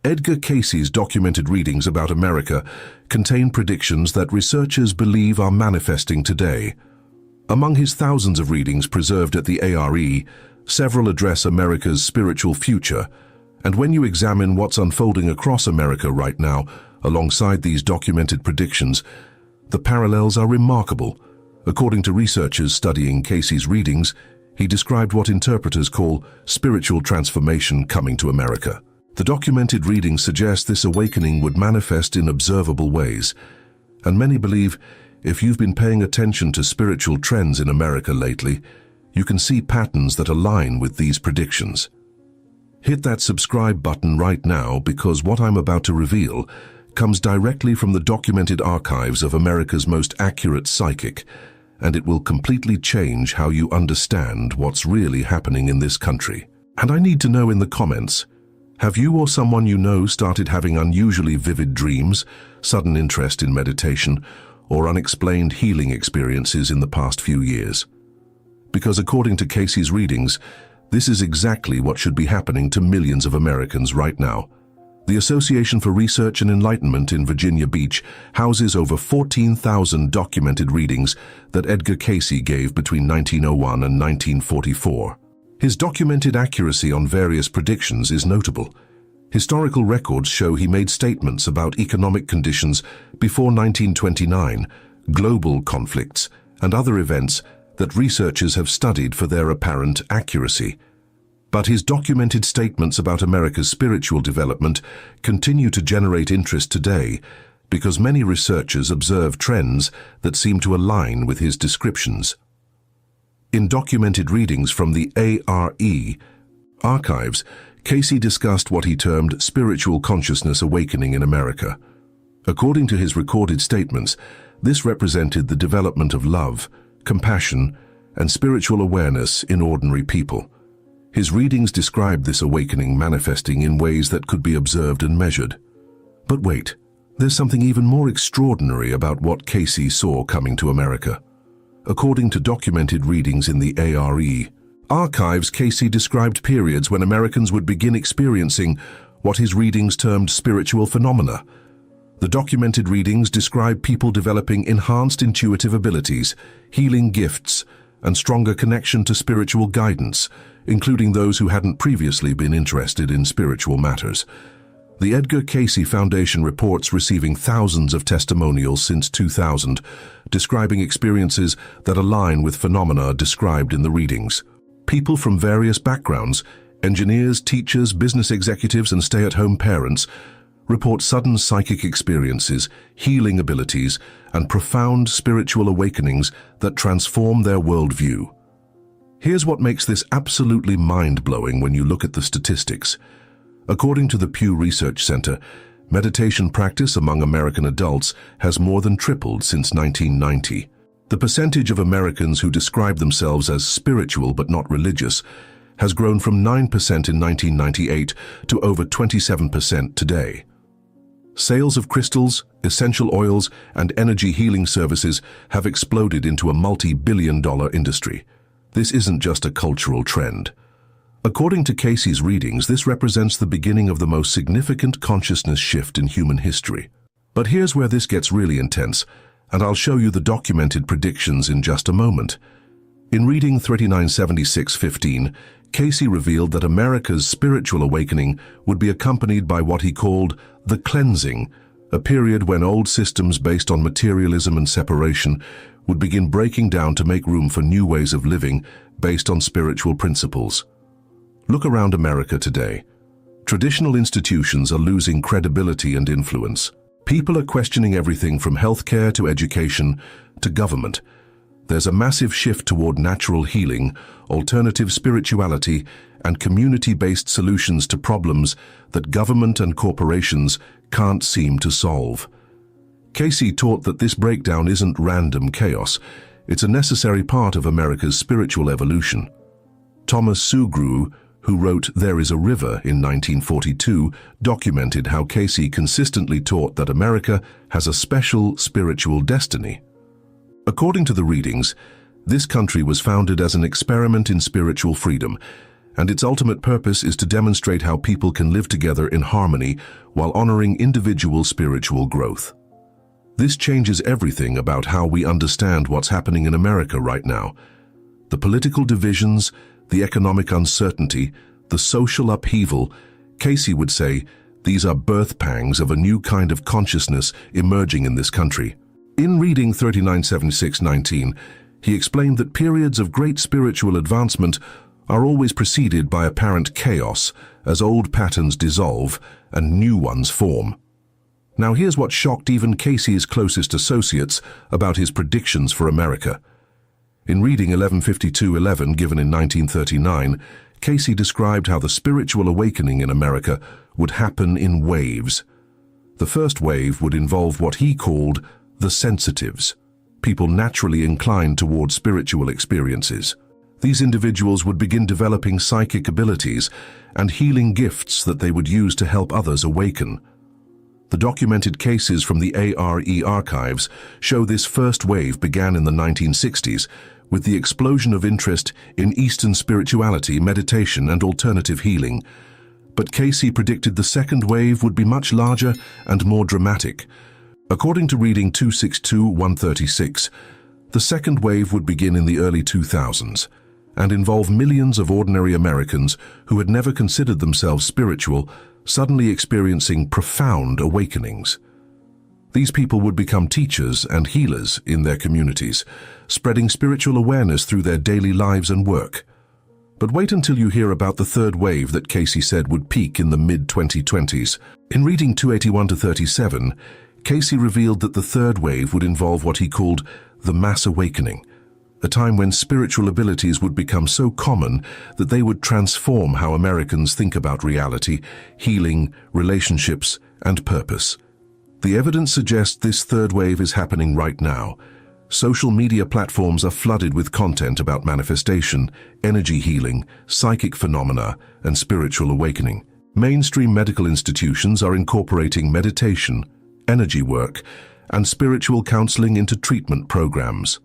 Edgar Cayce's documented readings about America contain predictions that researchers believe are manifesting today. Among his thousands of readings preserved at the ARE, several address America's spiritual future, and when you examine what's unfolding across America right now, alongside these documented predictions, the parallels are remarkable. According to researchers studying Cayce's readings, he described what interpreters call spiritual transformation coming to America. The documented readings suggest this awakening would manifest in observable ways, and many believe if you've been paying attention to spiritual trends in America lately, you can see patterns that align with these predictions. Hit that subscribe button right now, because what I'm about to reveal comes directly from the documented archives of America's most accurate psychic, and it will completely change how you understand what's really happening in this country. And I need to know in the comments, have you or someone you know started having unusually vivid dreams, sudden interest in meditation, or unexplained healing experiences in the past few years? Because according to Cayce's readings, this is exactly what should be happening to millions of Americans right now. The Association for Research and Enlightenment in Virginia Beach houses over 14,000 documented readings that Edgar Cayce gave between 1901 and 1944. His documented accuracy on various predictions is notable. Historical records show he made statements about economic conditions before 1929, global conflicts, and other events that researchers have studied for their apparent accuracy. But his documented statements about America's spiritual development continue to generate interest today because many researchers observe trends that seem to align with his descriptions. In documented readings from the ARE archives, Cayce discussed what he termed spiritual consciousness awakening in America. According to his recorded statements, this represented the development of love, compassion, and spiritual awareness in ordinary people. His readings described this awakening manifesting in ways that could be observed and measured. But wait, there's something even more extraordinary about what Cayce saw coming to America. According to documented readings in the ARE archives, Cayce described periods when Americans would begin experiencing what his readings termed spiritual phenomena. The documented readings describe people developing enhanced intuitive abilities, healing gifts, and stronger connection to spiritual guidance, including those who hadn't previously been interested in spiritual matters. The Edgar Cayce Foundation reports receiving thousands of testimonials since 2000, describing experiences that align with phenomena described in the readings. People from various backgrounds, engineers, teachers, business executives, and stay-at-home parents, report sudden psychic experiences, healing abilities, and profound spiritual awakenings that transform their worldview. Here's what makes this absolutely mind-blowing when you look at the statistics. According to the Pew Research Center, meditation practice among American adults has more than tripled since 1990. The percentage of Americans who describe themselves as spiritual but not religious has grown from 9% in 1998 to over 27% today. Sales of crystals, essential oils, and energy healing services have exploded into a multi-billion-dollar industry. This isn't just a cultural trend. According to Cayce's readings, this represents the beginning of the most significant consciousness shift in human history. But here's where this gets really intense, and I'll show you the documented predictions in just a moment. In reading 3976-15, Cayce revealed that America's spiritual awakening would be accompanied by what he called the cleansing, a period when old systems based on materialism and separation would begin breaking down to make room for new ways of living based on spiritual principles. Look around America today. Traditional institutions are losing credibility and influence. People are questioning everything from healthcare to education to government. There's a massive shift toward natural healing, alternative spirituality, and community-based solutions to problems that government and corporations can't seem to solve. Cayce taught that this breakdown isn't random chaos. It's a necessary part of America's spiritual evolution. Thomas Sugrue, who wrote There is a River in 1942, documented how Cayce consistently taught that America has a special spiritual destiny. According to the readings, this country was founded as an experiment in spiritual freedom, and its ultimate purpose is to demonstrate how people can live together in harmony while honoring individual spiritual growth. This changes everything about how we understand what's happening in America right now. The political divisions, the economic uncertainty, the social upheaval. Cayce would say these are birth pangs of a new kind of consciousness emerging in this country. In reading 3976-19, he explained that periods of great spiritual advancement are always preceded by apparent chaos as old patterns dissolve and new ones form. Now here's what shocked even Cayce's closest associates about his predictions for America. In reading 1152-11, given in 1939, Cayce described how the spiritual awakening in America would happen in waves. The first wave would involve what he called the sensitives, people naturally inclined toward spiritual experiences. These individuals would begin developing psychic abilities and healing gifts that they would use to help others awaken. The documented cases from the ARE archives show this first wave began in the 1960s with the explosion of interest in Eastern spirituality, meditation, and alternative healing. But Cayce predicted the second wave would be much larger and more dramatic. According to reading 262-136, the second wave would begin in the early 2000s and involve millions of ordinary Americans who had never considered themselves spiritual, suddenly experiencing profound awakenings. These people would become teachers and healers in their communities, spreading spiritual awareness through their daily lives and work. But wait until you hear about the third wave that Cayce said would peak in the mid-2020s. In reading 281-37, Cayce revealed that the third wave would involve what he called the mass awakening, a time when spiritual abilities would become so common that they would transform how Americans think about reality, healing, relationships, and purpose. The evidence suggests this third wave is happening right now. Social media platforms are flooded with content about manifestation, energy healing, psychic phenomena, and spiritual awakening. Mainstream medical institutions are incorporating meditation, energy work, and spiritual counseling into treatment programs.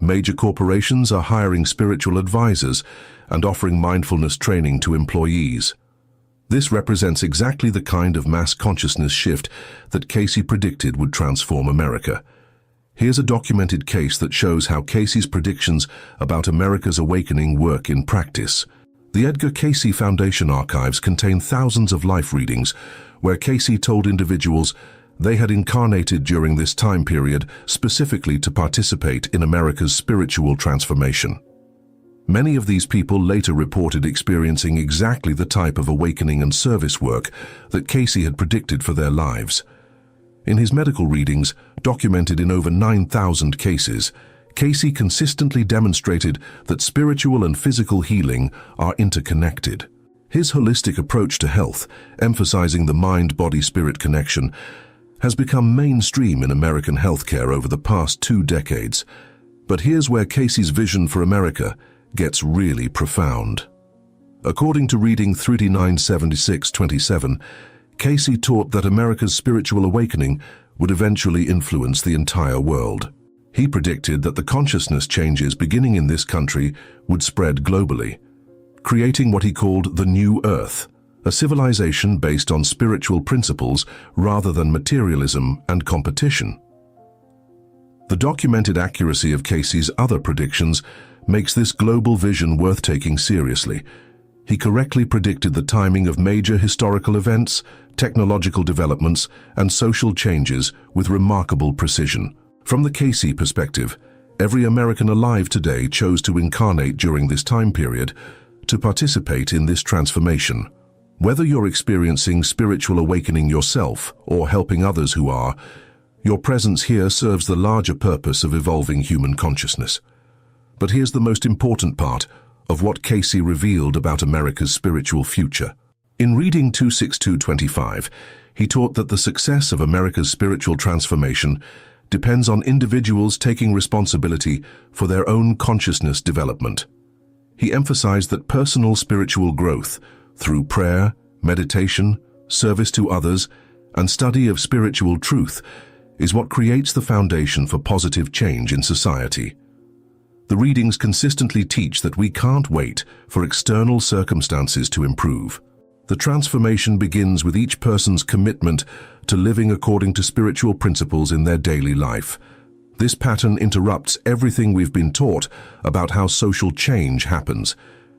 Major corporations are hiring spiritual advisors and offering mindfulness training to employees. This represents exactly the kind of mass consciousness shift that Cayce predicted would transform America. Here's a documented case that shows how Cayce's predictions about America's awakening work in practice. The Edgar Cayce Foundation archives contain thousands of life readings where Cayce told individuals they had incarnated during this time period specifically to participate in America's spiritual transformation. Many of these people later reported experiencing exactly the type of awakening and service work that Cayce had predicted for their lives. In his medical readings, documented in over 9,000 cases, Cayce consistently demonstrated that spiritual and physical healing are interconnected. His holistic approach to health, emphasizing the mind-body-spirit connection, has become mainstream in American healthcare over the past 2 decades. But here's where Cayce's vision for America gets really profound. According to reading 3976-27, Cayce taught that America's spiritual awakening would eventually influence the entire world. He predicted that the consciousness changes beginning in this country would spread globally, creating what he called the New Earth, a civilization based on spiritual principles rather than materialism and competition. The documented accuracy of Cayce's other predictions makes this global vision worth taking seriously. He correctly predicted the timing of major historical events, technological developments, and social changes with remarkable precision. From the Cayce perspective, every American alive today chose to incarnate during this time period to participate in this transformation. Whether you're experiencing spiritual awakening yourself or helping others who are, your presence here serves the larger purpose of evolving human consciousness. But here's the most important part of what Cayce revealed about America's spiritual future. In reading 262-25, he taught that the success of America's spiritual transformation depends on individuals taking responsibility for their own consciousness development. He emphasized that personal spiritual growth through prayer, meditation, service to others, and study of spiritual truth is what creates the foundation for positive change in society. The readings consistently teach that we can't wait for external circumstances to improve. The transformation begins with each person's commitment to living according to spiritual principles in their daily life. This pattern interrupts everything we've been taught about how social change happens.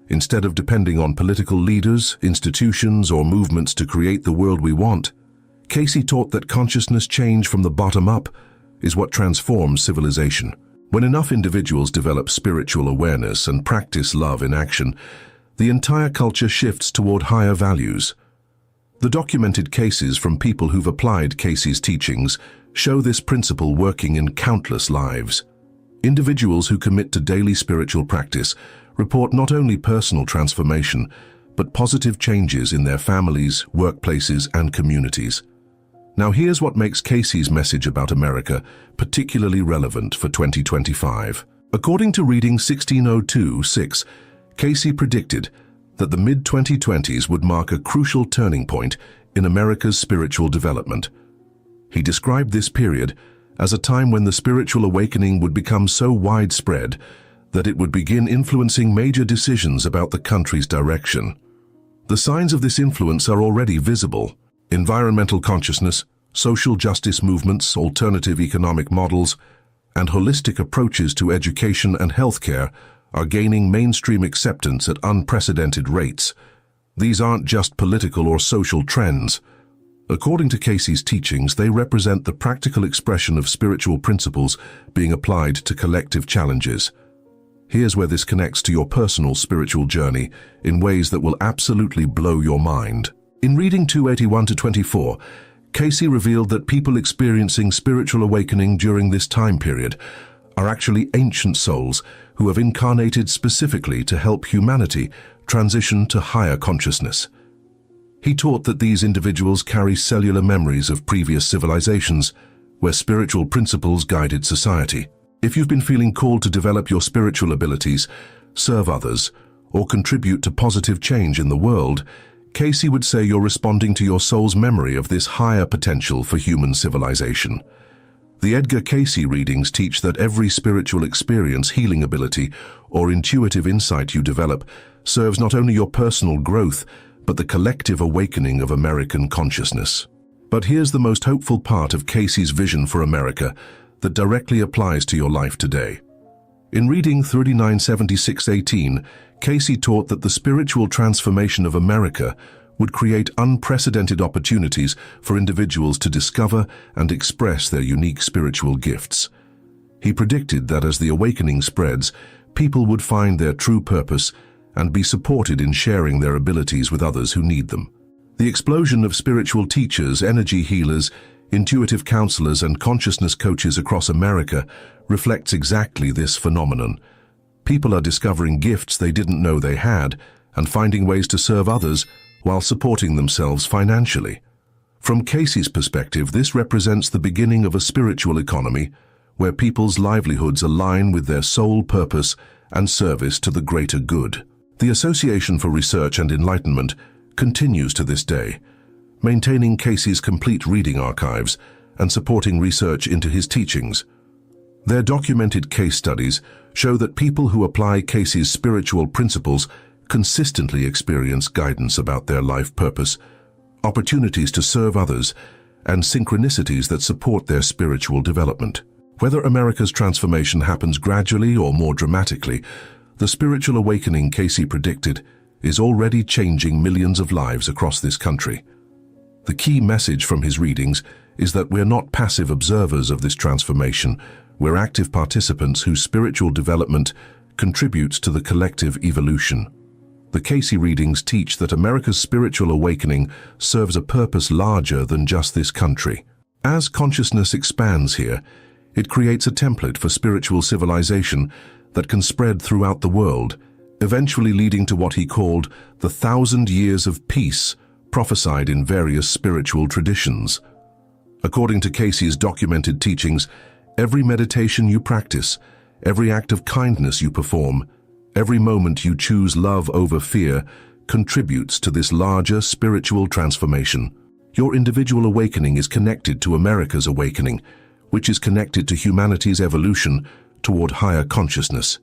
Instead of depending on political leaders, institutions, or movements to create the world we want, Cayce taught that consciousness change from the bottom up is what transforms civilization. When enough individuals develop spiritual awareness and practice love in action, the entire culture shifts toward higher values. The documented cases from people who've applied Cayce's teachings show this principle working in countless lives. Individuals who commit to daily spiritual practice report not only personal transformation, but positive changes in their families, workplaces, and communities. Now here's what makes Cayce's message about America particularly relevant for 2025. According to reading 1602-6, Cayce predicted that the mid-2020s would mark a crucial turning point in America's spiritual development. He described this period as a time when the spiritual awakening would become so widespread that it would begin influencing major decisions about the country's direction. The signs of this influence are already visible. Environmental consciousness, social justice movements, alternative economic models, and holistic approaches to education and healthcare are gaining mainstream acceptance at unprecedented rates. These aren't just political or social trends. According to Cayce's teachings, they represent the practical expression of spiritual principles being applied to collective challenges. Here's where this connects to your personal spiritual journey in ways that will absolutely blow your mind. In reading 281-24, Cayce revealed that people experiencing spiritual awakening during this time period are actually ancient souls who have incarnated specifically to help humanity transition to higher consciousness. He taught that these individuals carry cellular memories of previous civilizations where spiritual principles guided society. If you've been feeling called to develop your spiritual abilities, serve others, or contribute to positive change in the world, Cayce would say you're responding to your soul's memory of this higher potential for human civilization. The Edgar Cayce readings teach that every spiritual experience, healing ability, or intuitive insight you develop serves not only your personal growth, but the collective awakening of American consciousness. But here's the most hopeful part of Cayce's vision for America that directly applies to your life today. In reading 3976-18, Cayce taught that the spiritual transformation of America would create unprecedented opportunities for individuals to discover and express their unique spiritual gifts. He predicted that as the awakening spreads, people would find their true purpose and be supported in sharing their abilities with others who need them. The explosion of spiritual teachers, energy healers, intuitive counselors, and consciousness coaches across America reflects exactly this phenomenon. People are discovering gifts they didn't know they had and finding ways to serve others while supporting themselves financially. From Cayce's perspective, this represents the beginning of a spiritual economy where people's livelihoods align with their sole purpose and service to the greater good. The Association for Research and Enlightenment continues to this day, maintaining Cayce's complete reading archives and supporting research into his teachings. Their documented case studies show that people who apply Cayce's spiritual principles consistently experience guidance about their life purpose, opportunities to serve others, and synchronicities that support their spiritual development. Whether America's transformation happens gradually or more dramatically, the spiritual awakening Cayce predicted is already changing millions of lives across this country. The key message from his readings is that we're not passive observers of this transformation, we're active participants whose spiritual development contributes to the collective evolution. The Cayce readings teach that America's spiritual awakening serves a purpose larger than just this country. As consciousness expands here, it creates a template for spiritual civilization that can spread throughout the world, eventually leading to what he called the 1,000 years of peace prophesied in various spiritual traditions. According to Cayce's documented teachings, every meditation you practice, every act of kindness you perform, every moment you choose love over fear contributes to this larger spiritual transformation. Your individual awakening is connected to America's awakening, which is connected to humanity's evolution toward higher consciousness.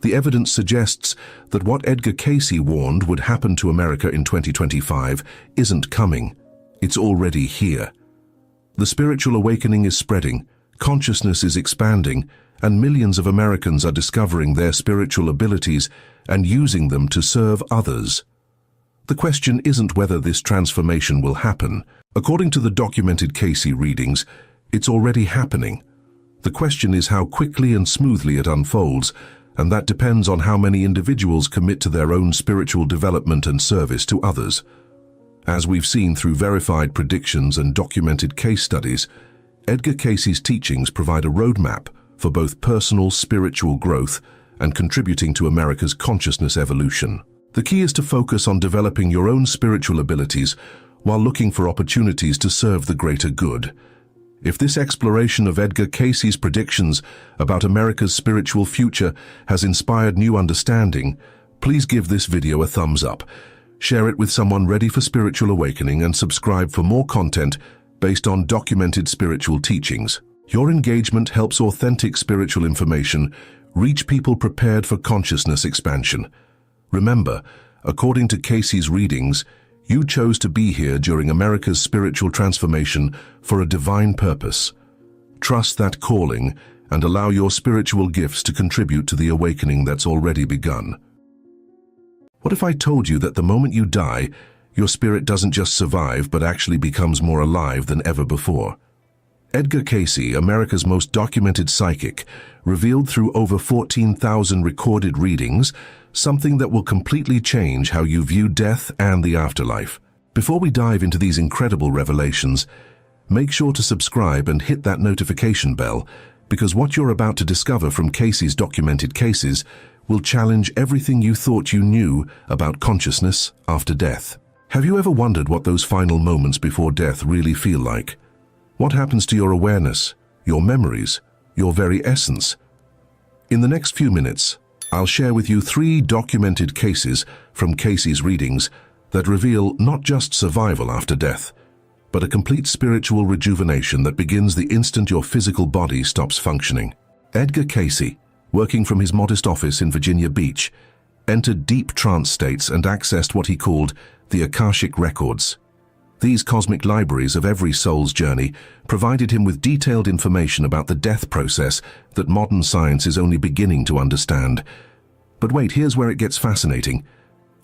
The evidence suggests that what Edgar Cayce warned would happen to America in 2025 isn't coming. It's already here. The spiritual awakening is spreading, consciousness is expanding, and millions of Americans are discovering their spiritual abilities and using them to serve others. The question isn't whether this transformation will happen. According to the documented Cayce readings, it's already happening. The question is how quickly and smoothly it unfolds, and that depends on how many individuals commit to their own spiritual development and service to others. As we've seen through verified predictions and documented case studies, Edgar Cayce's teachings provide a roadmap for both personal spiritual growth and contributing to America's consciousness evolution. The key is to focus on developing your own spiritual abilities while looking for opportunities to serve the greater good. If this exploration of Edgar Cayce's predictions about America's spiritual future has inspired new understanding, please give this video a thumbs up, share it with someone ready for spiritual awakening, and subscribe for more content based on documented spiritual teachings. Your engagement helps authentic spiritual information reach people prepared for consciousness expansion. Remember, according to Cayce's readings, you chose to be here during America's spiritual transformation for a divine purpose. Trust that calling and allow your spiritual gifts to contribute to the awakening that's already begun. What if I told you that the moment you die, your spirit doesn't just survive but actually becomes more alive than ever before? Edgar Cayce, America's most documented psychic, revealed through over 14,000 recorded readings something that will completely change how you view death and the afterlife. Before we dive into these incredible revelations, make sure to subscribe and hit that notification bell, because what you're about to discover from Cayce's documented cases will challenge everything you thought you knew about consciousness after death. Have you ever wondered what those final moments before death really feel like? What happens to your awareness, your memories, your very essence? In the next few minutes, I'll share with you 3 documented cases from Cayce's readings that reveal not just survival after death, but a complete spiritual rejuvenation that begins the instant your physical body stops functioning. Edgar Cayce, working from his modest office in Virginia Beach, entered deep trance states and accessed what he called the Akashic records. These cosmic libraries of every soul's journey provided him with detailed information about the death process that modern science is only beginning to understand. But wait, here's where it gets fascinating.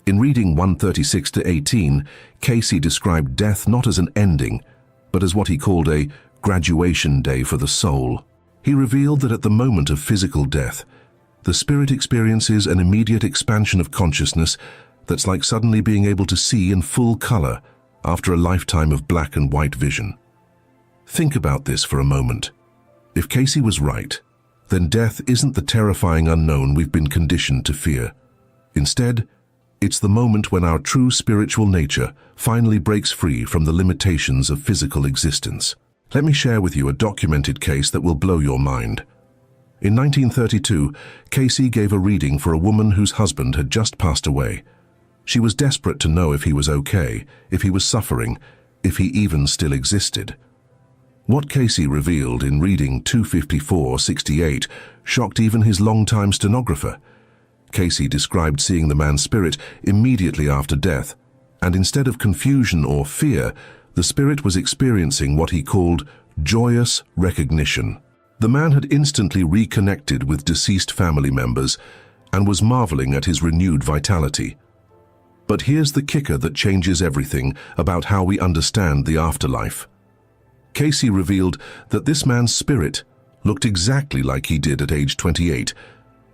In reading 136-18, Cayce described death not as an ending, but as what he called a graduation day for the soul. He revealed that at the moment of physical death, the spirit experiences an immediate expansion of consciousness that's like suddenly being able to see in full color after a lifetime of black and white vision. Think about this for a moment. If Cayce was right, then death isn't the terrifying unknown we've been conditioned to fear. Instead, it's the moment when our true spiritual nature finally breaks free from the limitations of physical existence. Let me share with you a documented case that will blow your mind. In 1932, Cayce gave a reading for a woman whose husband had just passed away. She was desperate to know if he was okay, if he was suffering, if he even still existed. What Cayce revealed in reading 254-68 shocked even his longtime stenographer. Cayce described seeing the man's spirit immediately after death, and instead of confusion or fear, the spirit was experiencing what he called joyous recognition. The man had instantly reconnected with deceased family members and was marveling at his renewed vitality. But here's the kicker that changes everything about how we understand the afterlife. Cayce revealed that this man's spirit looked exactly like he did at age 28,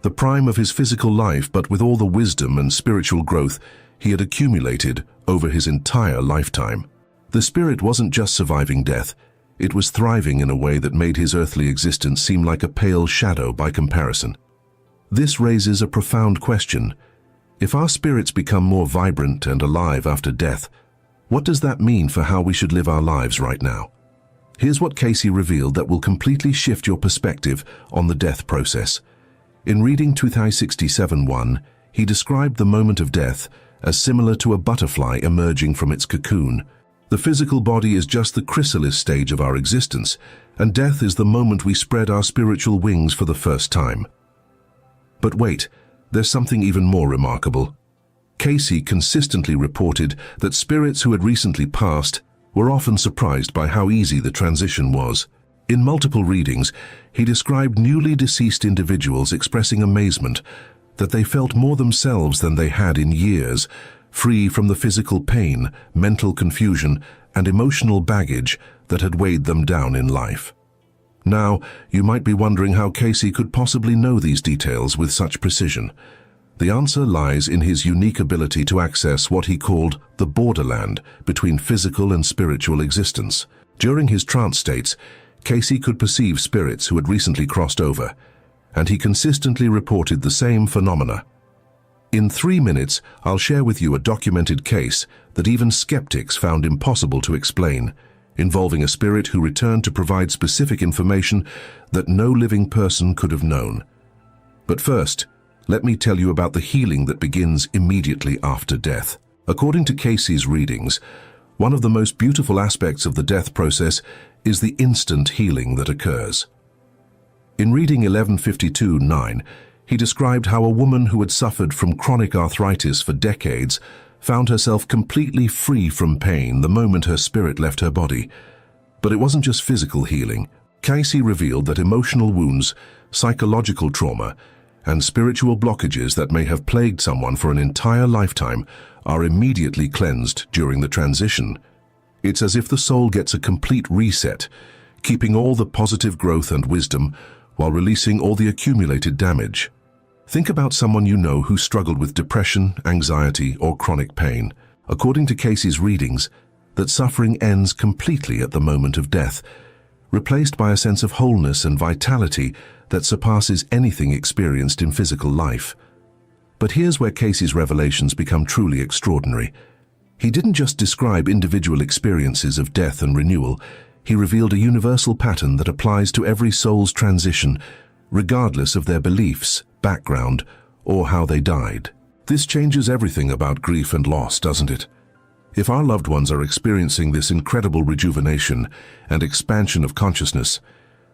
the prime of his physical life, but with all the wisdom and spiritual growth he had accumulated over his entire lifetime. The spirit wasn't just surviving death, it was thriving in a way that made his earthly existence seem like a pale shadow by comparison. This raises a profound question. If our spirits become more vibrant and alive after death, what does that mean for how we should live our lives right now? Here's what Cayce revealed that will completely shift your perspective on the death process. In reading 267-1, he described the moment of death as similar to a butterfly emerging from its cocoon. The physical body is just the chrysalis stage of our existence, and death is the moment we spread our spiritual wings for the first time. But wait, there's something even more remarkable. Cayce consistently reported that spirits who had recently passed were often surprised by how easy the transition was. In multiple readings, he described newly deceased individuals expressing amazement that they felt more themselves than they had in years, free from the physical pain, mental confusion, and emotional baggage that had weighed them down in life. Now, you might be wondering how Cayce could possibly know these details with such precision. The answer lies in his unique ability to access what he called the borderland between physical and spiritual existence. During his trance states, Cayce could perceive spirits who had recently crossed over, and he consistently reported the same phenomena. In 3 minutes, I'll share with you a documented case that even skeptics found impossible to explain, involving a spirit who returned to provide specific information that no living person could have known. But first, let me tell you about the healing that begins immediately after death. According to Cayce's readings, one of the most beautiful aspects of the death process is the instant healing that occurs. In reading 1152-9, he described how a woman who had suffered from chronic arthritis for decades found herself completely free from pain the moment her spirit left her body. But it wasn't just physical healing. Cayce revealed that emotional wounds, psychological trauma, and spiritual blockages that may have plagued someone for an entire lifetime are immediately cleansed during the transition. It's as if the soul gets a complete reset, keeping all the positive growth and wisdom while releasing all the accumulated damage. Think about someone you know who struggled with depression, anxiety, or chronic pain. According to Cayce's readings, that suffering ends completely at the moment of death, replaced by a sense of wholeness and vitality that surpasses anything experienced in physical life. But here's where Cayce's revelations become truly extraordinary. He didn't just describe individual experiences of death and renewal, he revealed a universal pattern that applies to every soul's transition, regardless of their beliefs, background, or how they died. This changes everything about grief and loss, doesn't it? If our loved ones are experiencing this incredible rejuvenation and expansion of consciousness,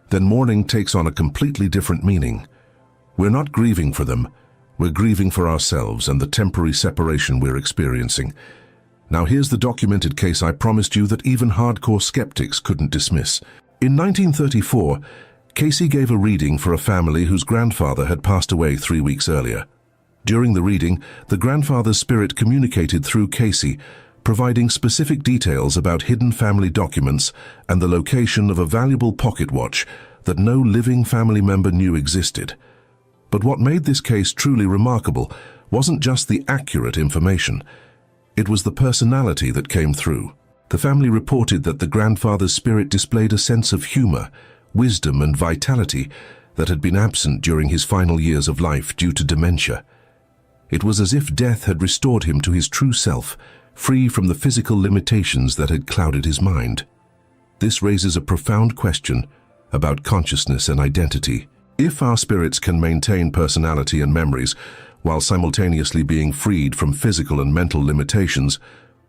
then mourning takes on a completely different meaning. We're not grieving for them, we're grieving for ourselves and the temporary separation we're experiencing. Now here's the documented case I promised you that even hardcore skeptics couldn't dismiss. In 1934, Cayce gave a reading for a family whose grandfather had passed away 3 weeks earlier. During the reading, the grandfather's spirit communicated through Cayce, providing specific details about hidden family documents and the location of a valuable pocket watch that no living family member knew existed. But what made this case truly remarkable wasn't just the accurate information. It was the personality that came through. The family reported that the grandfather's spirit displayed a sense of humor, wisdom, and vitality that had been absent during his final years of life due to dementia. It was as if death had restored him to his true self, free from the physical limitations that had clouded his mind. This raises a profound question about consciousness and identity. If our spirits can maintain personality and memories while simultaneously being freed from physical and mental limitations,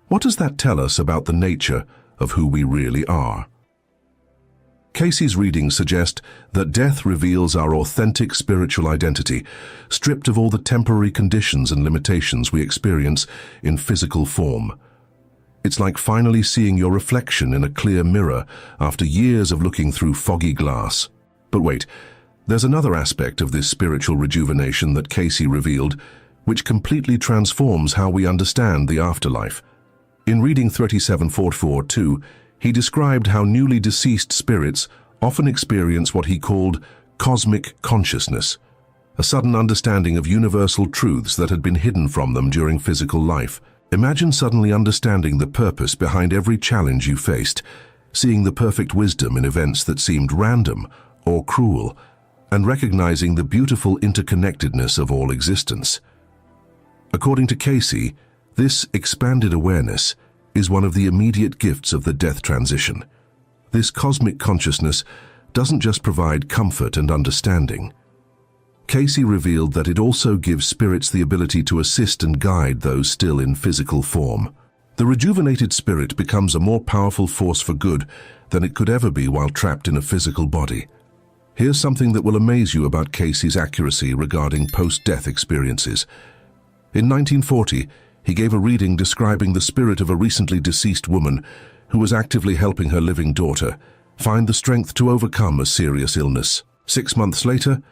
what does that tell us about the nature of who we really are? Cayce's readings suggest that death reveals our authentic spiritual identity, stripped of all the temporary conditions and limitations we experience in physical form. It's like finally seeing your reflection in a clear mirror after years of looking through foggy glass. But wait, there's another aspect of this spiritual rejuvenation that Cayce revealed, which completely transforms how we understand the afterlife. In reading 3744-2, he described how newly deceased spirits often experience what he called cosmic consciousness, a sudden understanding of universal truths that had been hidden from them during physical life. Imagine suddenly understanding the purpose behind every challenge you faced, seeing the perfect wisdom in events that seemed random or cruel, and recognizing the beautiful interconnectedness of all existence. According to Cayce, this expanded awareness is one of the immediate gifts of the death transition. This cosmic consciousness doesn't just provide comfort and understanding. Cayce revealed that it also gives spirits the ability to assist and guide those still in physical form. The rejuvenated spirit becomes a more powerful force for good than it could ever be while trapped in a physical body. Here's something that will amaze you about Cayce's accuracy regarding post-death experiences. In 1940, he gave a reading describing the spirit of a recently deceased woman who was actively helping her living daughter find the strength to overcome a serious illness. 6 months later,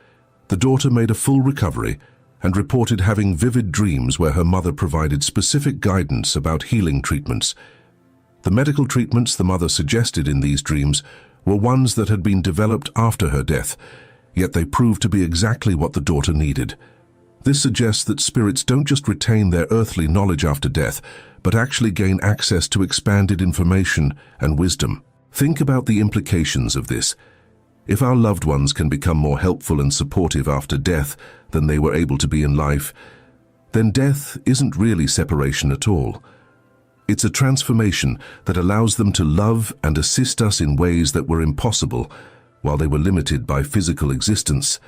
the daughter made a full recovery and reported having vivid dreams where her mother provided specific guidance about healing treatments. The medical treatments the mother suggested in these dreams were ones that had been developed after her death, yet they proved to be exactly what the daughter needed. This suggests that spirits don't just retain their earthly knowledge after death, but actually gain access to expanded information and wisdom. Think about the implications of this. If our loved ones can become more helpful and supportive after death than they were able to be in life, then death isn't really separation at all. It's a transformation that allows them to love and assist us in ways that were impossible while they were limited by physical existence.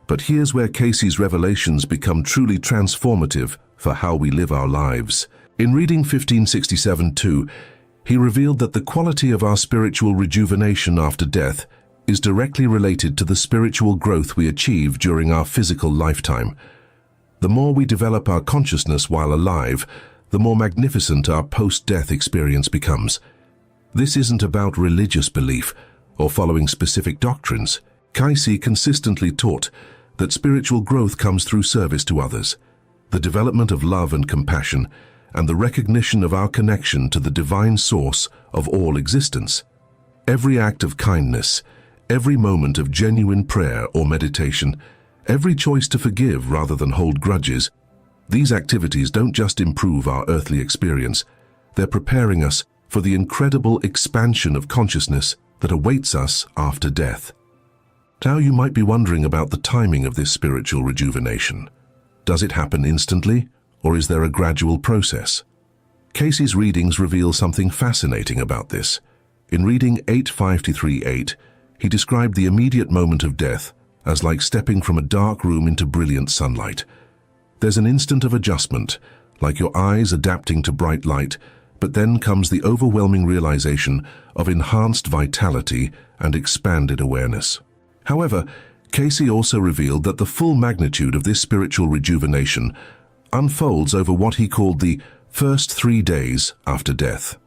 But here's where Cayce's revelations become truly transformative for how we live our lives. In reading 1567-2, he revealed that the quality of our spiritual rejuvenation after death is directly related to the spiritual growth we achieve during our physical lifetime. The more we develop our consciousness while alive, the more magnificent our post-death experience becomes. This isn't about religious belief or following specific doctrines. Cayce consistently taught that spiritual growth comes through service to others, the development of love and compassion, and the recognition of our connection to the divine source of all existence. Every act of kindness, every moment of genuine prayer or meditation, every choice to forgive rather than hold grudges, these activities don't just improve our earthly experience, they're preparing us for the incredible expansion of consciousness that awaits us after death. Now you might be wondering about the timing of this spiritual rejuvenation. Does it happen instantly, or is there a gradual process? Cayce's readings reveal something fascinating about this. In reading 853-8, he described the immediate moment of death as like stepping from a dark room into brilliant sunlight. There's an instant of adjustment, like your eyes adapting to bright light, but then comes the overwhelming realization of enhanced vitality and expanded awareness. However, Cayce also revealed that the full magnitude of this spiritual rejuvenation unfolds over what he called the first 3 days after death.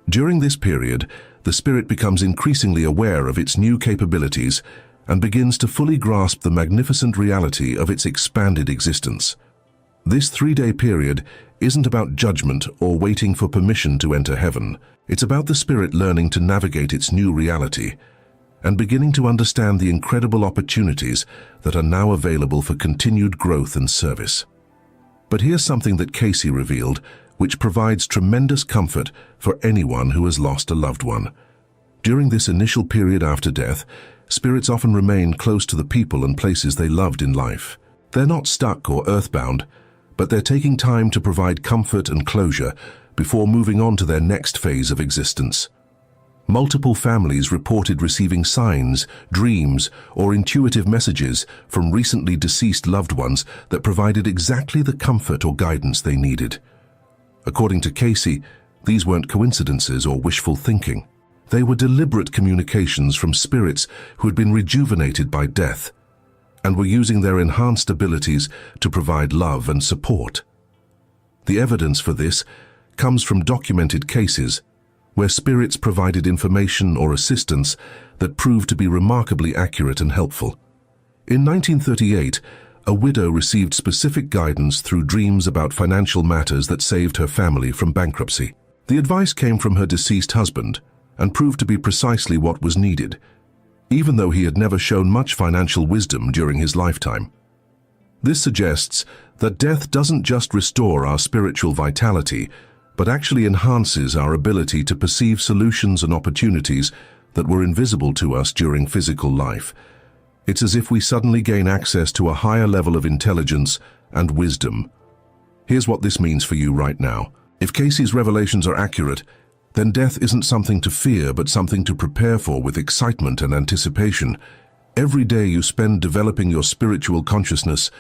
During this period, the spirit becomes increasingly aware of its new capabilities and begins to fully grasp the magnificent reality of its expanded existence. This 3-day period isn't about judgment or waiting for permission to enter heaven. It's about the spirit learning to navigate its new reality and beginning to understand the incredible opportunities that are now available for continued growth and service. But here's something that Cayce revealed, which provides tremendous comfort for anyone who has lost a loved one. During this initial period after death, spirits often remain close to the people and places they loved in life. They're not stuck or earthbound, but they're taking time to provide comfort and closure before moving on to their next phase of existence. Multiple families reported receiving signs, dreams, or intuitive messages from recently deceased loved ones that provided exactly the comfort or guidance they needed. According to Cayce, these weren't coincidences or wishful thinking. They were deliberate communications from spirits who had been rejuvenated by death and were using their enhanced abilities to provide love and support. The evidence for this comes from documented cases where spirits provided information or assistance that proved to be remarkably accurate and helpful. In 1938, a widow received specific guidance through dreams about financial matters that saved her family from bankruptcy. The advice came from her deceased husband and proved to be precisely what was needed, even though he had never shown much financial wisdom during his lifetime. This suggests that death doesn't just restore our spiritual vitality, but actually enhances our ability to perceive solutions and opportunities that were invisible to us during physical life. It's as if we suddenly gain access to a higher level of intelligence and wisdom. Here's what this means for you right now. If Cayce's revelations are accurate, then death isn't something to fear, but something to prepare for with excitement and anticipation. Every day you spend developing your spiritual consciousness,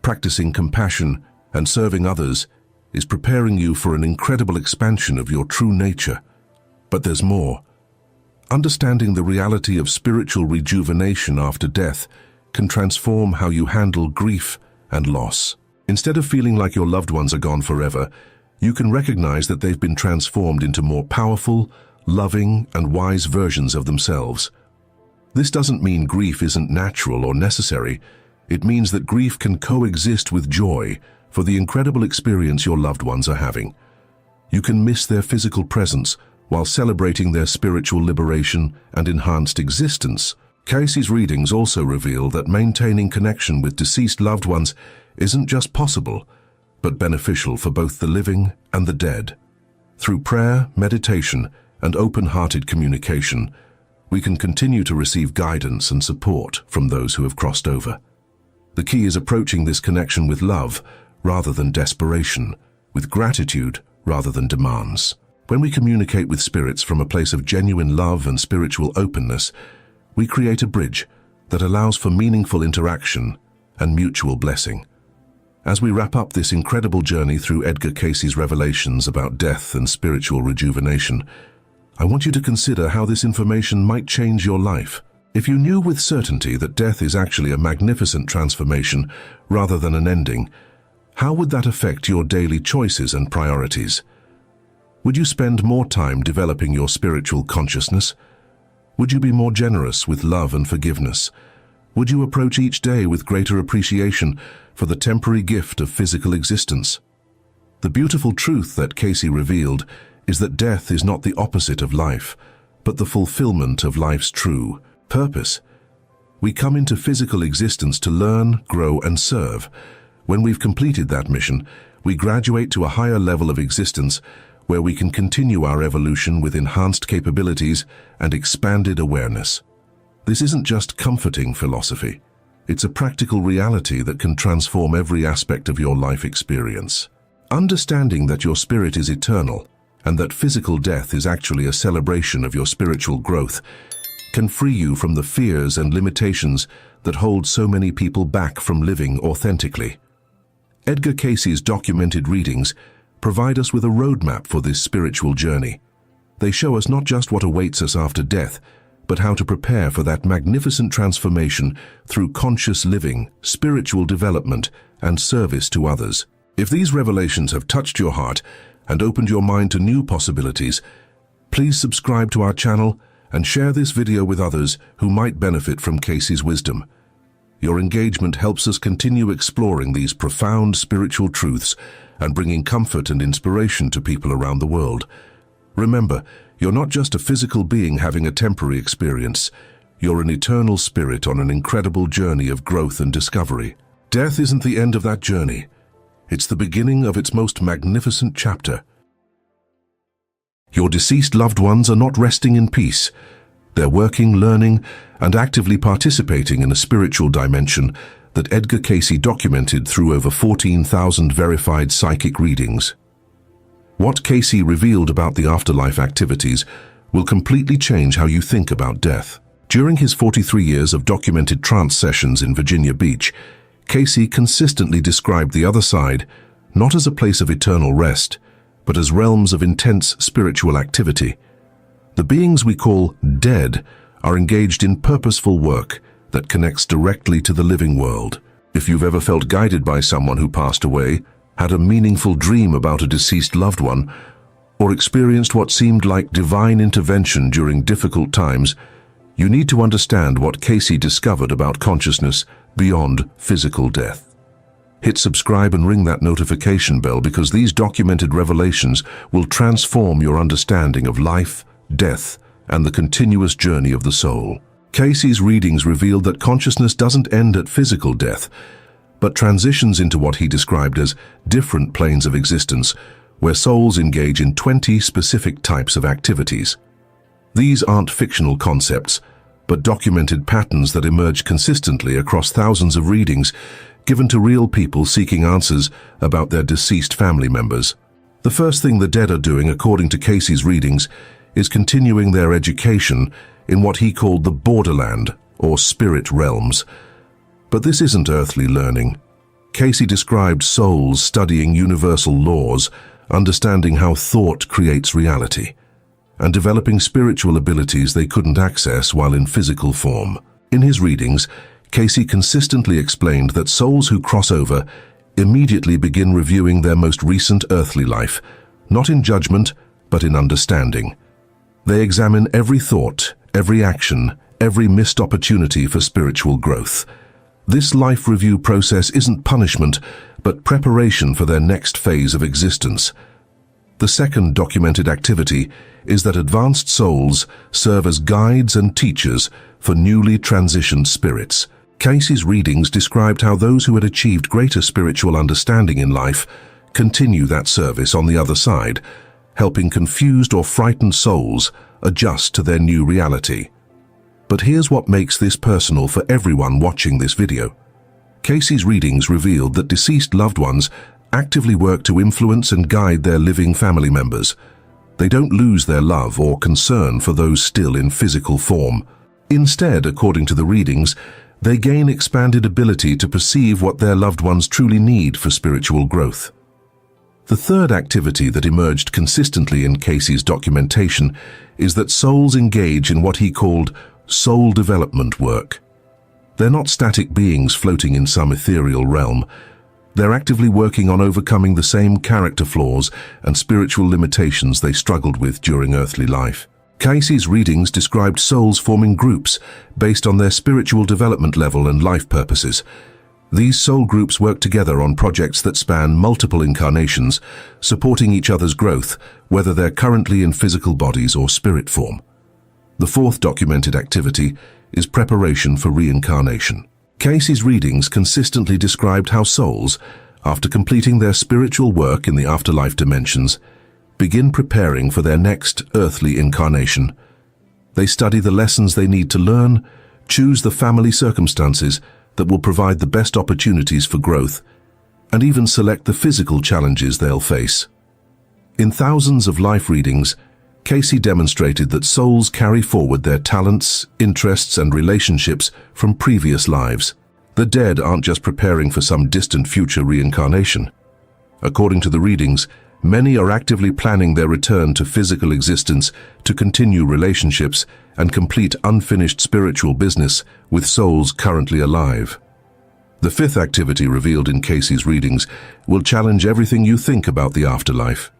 practicing compassion, and serving others is preparing you for an incredible expansion of your true nature. But there's more. Understanding the reality of spiritual rejuvenation after death can transform how you handle grief and loss. Instead of feeling like your loved ones are gone forever, you can recognize that they've been transformed into more powerful, loving, and wise versions of themselves. This doesn't mean grief isn't natural or necessary. It means that grief can coexist with joy for the incredible experience your loved ones are having. You can miss their physical presence while celebrating their spiritual liberation and enhanced existence. Cayce's readings also reveal that maintaining connection with deceased loved ones isn't just possible, but beneficial for both the living and the dead. Through prayer, meditation, and open-hearted communication, we can continue to receive guidance and support from those who have crossed over. The key is approaching this connection with love rather than desperation, with gratitude rather than demands. When we communicate with spirits from a place of genuine love and spiritual openness, we create a bridge that allows for meaningful interaction and mutual blessing. As we wrap up this incredible journey through Edgar Cayce's revelations about death and spiritual rejuvenation, I want you to consider how this information might change your life. If you knew with certainty that death is actually a magnificent transformation rather than an ending, how would that affect your daily choices and priorities? Would you spend more time developing your spiritual consciousness? Would you be more generous with love and forgiveness? Would you approach each day with greater appreciation for the temporary gift of physical existence? The beautiful truth that Cayce revealed is that death is not the opposite of life, but the fulfillment of life's true purpose. We come into physical existence to learn, grow, and serve. When we've completed that mission, we graduate to a higher level of existence where we can continue our evolution with enhanced capabilities and expanded awareness. This isn't just comforting philosophy. It's a practical reality that can transform every aspect of your life experience. Understanding that your spirit is eternal and that physical death is actually a celebration of your spiritual growth can free you from the fears and limitations that hold so many people back from living authentically. Edgar Cayce's documented readings provide us with a roadmap for this spiritual journey. They show us not just what awaits us after death, but how to prepare for that magnificent transformation through conscious living, spiritual development, and service to others. If these revelations have touched your heart and opened your mind to new possibilities, please subscribe to our channel and share this video with others who might benefit from Cayce's wisdom. Your engagement helps us continue exploring these profound spiritual truths and bringing comfort and inspiration to people around the world. Remember, you're not just a physical being having a temporary experience. You're an eternal spirit on an incredible journey of growth and discovery. Death isn't the end of that journey. It's the beginning of its most magnificent chapter. Your deceased loved ones are not resting in peace. They're working, learning, and actively participating in a spiritual dimension that Edgar Cayce documented through over 14,000 verified psychic readings. What Cayce revealed about the afterlife activities will completely change how you think about death. During his 43 years of documented trance sessions in Virginia Beach, Cayce consistently described the other side not as a place of eternal rest, but as realms of intense spiritual activity. The beings we call dead are engaged in purposeful work that connects directly to the living world. If you've ever felt guided by someone who passed away, had a meaningful dream about a deceased loved one, or experienced what seemed like divine intervention during difficult times, you need to understand what Cayce discovered about consciousness beyond physical death. Hit subscribe and ring that notification bell because these documented revelations will transform your understanding of life, death, and the continuous journey of the soul. Cayce's readings revealed that consciousness doesn't end at physical death, but transitions into what he described as different planes of existence, where souls engage in 20 specific types of activities. These aren't fictional concepts, but documented patterns that emerge consistently across thousands of readings given to real people seeking answers about their deceased family members. The first thing the dead are doing, according to Cayce's readings, is continuing their education in what he called the borderland, or spirit realms. But this isn't earthly learning. Cayce described souls studying universal laws, understanding how thought creates reality, and developing spiritual abilities they couldn't access while in physical form. In his readings, Cayce consistently explained that souls who cross over immediately begin reviewing their most recent earthly life, not in judgment, but in understanding. They examine every thought, every action, every missed opportunity for spiritual growth. This life review process isn't punishment, but preparation for their next phase of existence. The second documented activity is that advanced souls serve as guides and teachers for newly transitioned spirits. Cayce's readings described how those who had achieved greater spiritual understanding in life continue that service on the other side, helping confused or frightened souls adjust to their new reality. But here's what makes this personal for everyone watching this video. Cayce's readings revealed that deceased loved ones actively work to influence and guide their living family members. They don't lose their love or concern for those still in physical form. Instead, according to the readings, they gain expanded ability to perceive what their loved ones truly need for spiritual growth. The third activity that emerged consistently in Cayce's documentation is that souls engage in what he called soul development work. They're not static beings floating in some ethereal realm. They're actively working on overcoming the same character flaws and spiritual limitations they struggled with during earthly life. Cayce's readings described souls forming groups based on their spiritual development level and life purposes. These soul groups work together on projects that span multiple incarnations, supporting each other's growth, whether they're currently in physical bodies or spirit form. The fourth documented activity is preparation for reincarnation. Cayce's readings consistently described how souls, after completing their spiritual work in the afterlife dimensions, begin preparing for their next earthly incarnation. They study the lessons they need to learn, choose the family circumstances that will provide the best opportunities for growth, and even select the physical challenges they'll face. In thousands of life readings, Cayce demonstrated that souls carry forward their talents, interests, and relationships from previous lives. The dead aren't just preparing for some distant future reincarnation. According to the readings, many are actively planning their return to physical existence to continue relationships and complete unfinished spiritual business with souls currently alive. The fifth activity revealed in Cayce's readings will challenge everything you think about the afterlife.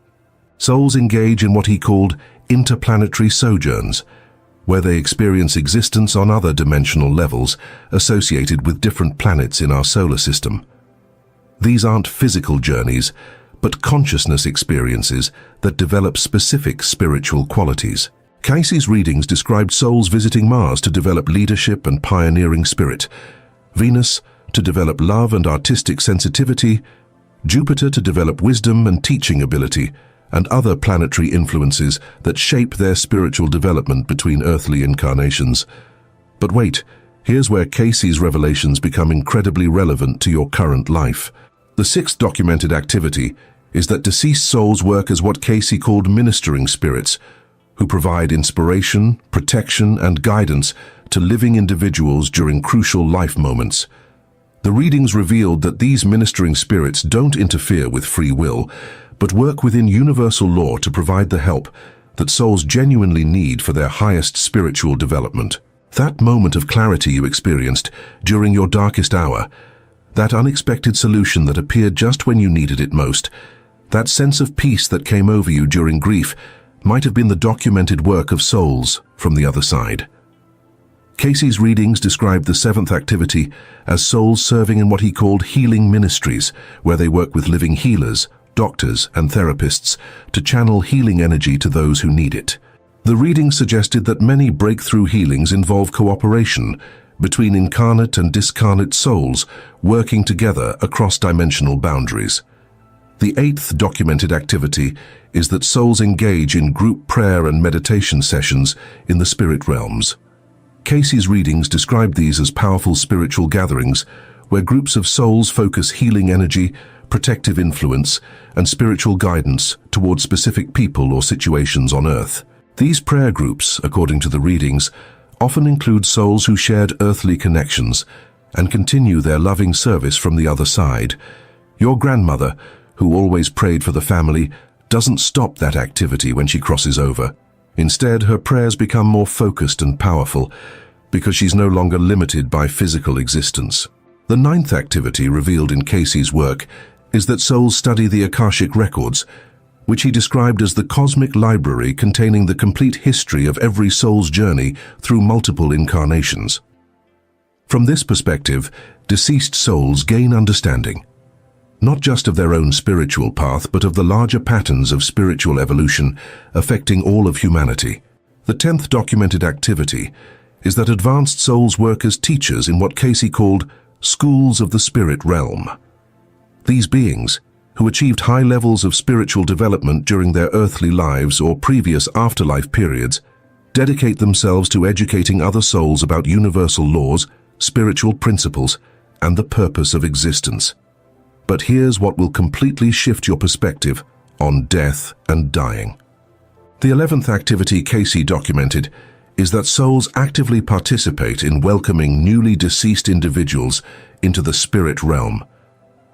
Souls engage in what he called interplanetary sojourns, where they experience existence on other dimensional levels associated with different planets in our solar system. These aren't physical journeys, but consciousness experiences that develop specific spiritual qualities. Cayce's readings described souls visiting Mars to develop leadership and pioneering spirit, Venus to develop love and artistic sensitivity, Jupiter to develop wisdom and teaching ability, and other planetary influences that shape their spiritual development between earthly incarnations. But wait, here's where Cayce's revelations become incredibly relevant to your current life. The sixth documented activity is that deceased souls work as what Cayce called ministering spirits, who provide inspiration, protection, and guidance to living individuals during crucial life moments. The readings revealed that these ministering spirits don't interfere with free will, but work within universal law to provide the help that souls genuinely need for their highest spiritual development. That moment of clarity you experienced during your darkest hour, that unexpected solution that appeared just when you needed it most, that sense of peace that came over you during grief, might have been the documented work of souls from the other side. Cayce's readings described the seventh activity as souls serving in what he called healing ministries, where they work with living healers, doctors, and therapists to channel healing energy to those who need it. The readings suggested that many breakthrough healings involve cooperation between incarnate and discarnate souls working together across dimensional boundaries. The eighth documented activity is that souls engage in group prayer and meditation sessions in the spirit realms. Cayce's readings described these as powerful spiritual gatherings where groups of souls focus healing energy, protective influence, and spiritual guidance towards specific people or situations on Earth. These prayer groups, according to the readings, often include souls who shared earthly connections and continue their loving service from the other side. Your grandmother, who always prayed for the family, doesn't stop that activity when she crosses over. Instead, her prayers become more focused and powerful because she's no longer limited by physical existence. The ninth activity revealed in Cayce's work is that souls study the Akashic records, which he described as the cosmic library containing the complete history of every soul's journey through multiple incarnations. From this perspective, deceased souls gain understanding, not just of their own spiritual path, but of the larger patterns of spiritual evolution affecting all of humanity. The 10th documented activity is that advanced souls work as teachers in what Cayce called schools of the spirit realm. These beings, who achieved high levels of spiritual development during their earthly lives or previous afterlife periods, dedicate themselves to educating other souls about universal laws, spiritual principles, and the purpose of existence. But here's what will completely shift your perspective on death and dying. The 11th activity Cayce documented is that souls actively participate in welcoming newly deceased individuals into the spirit realm.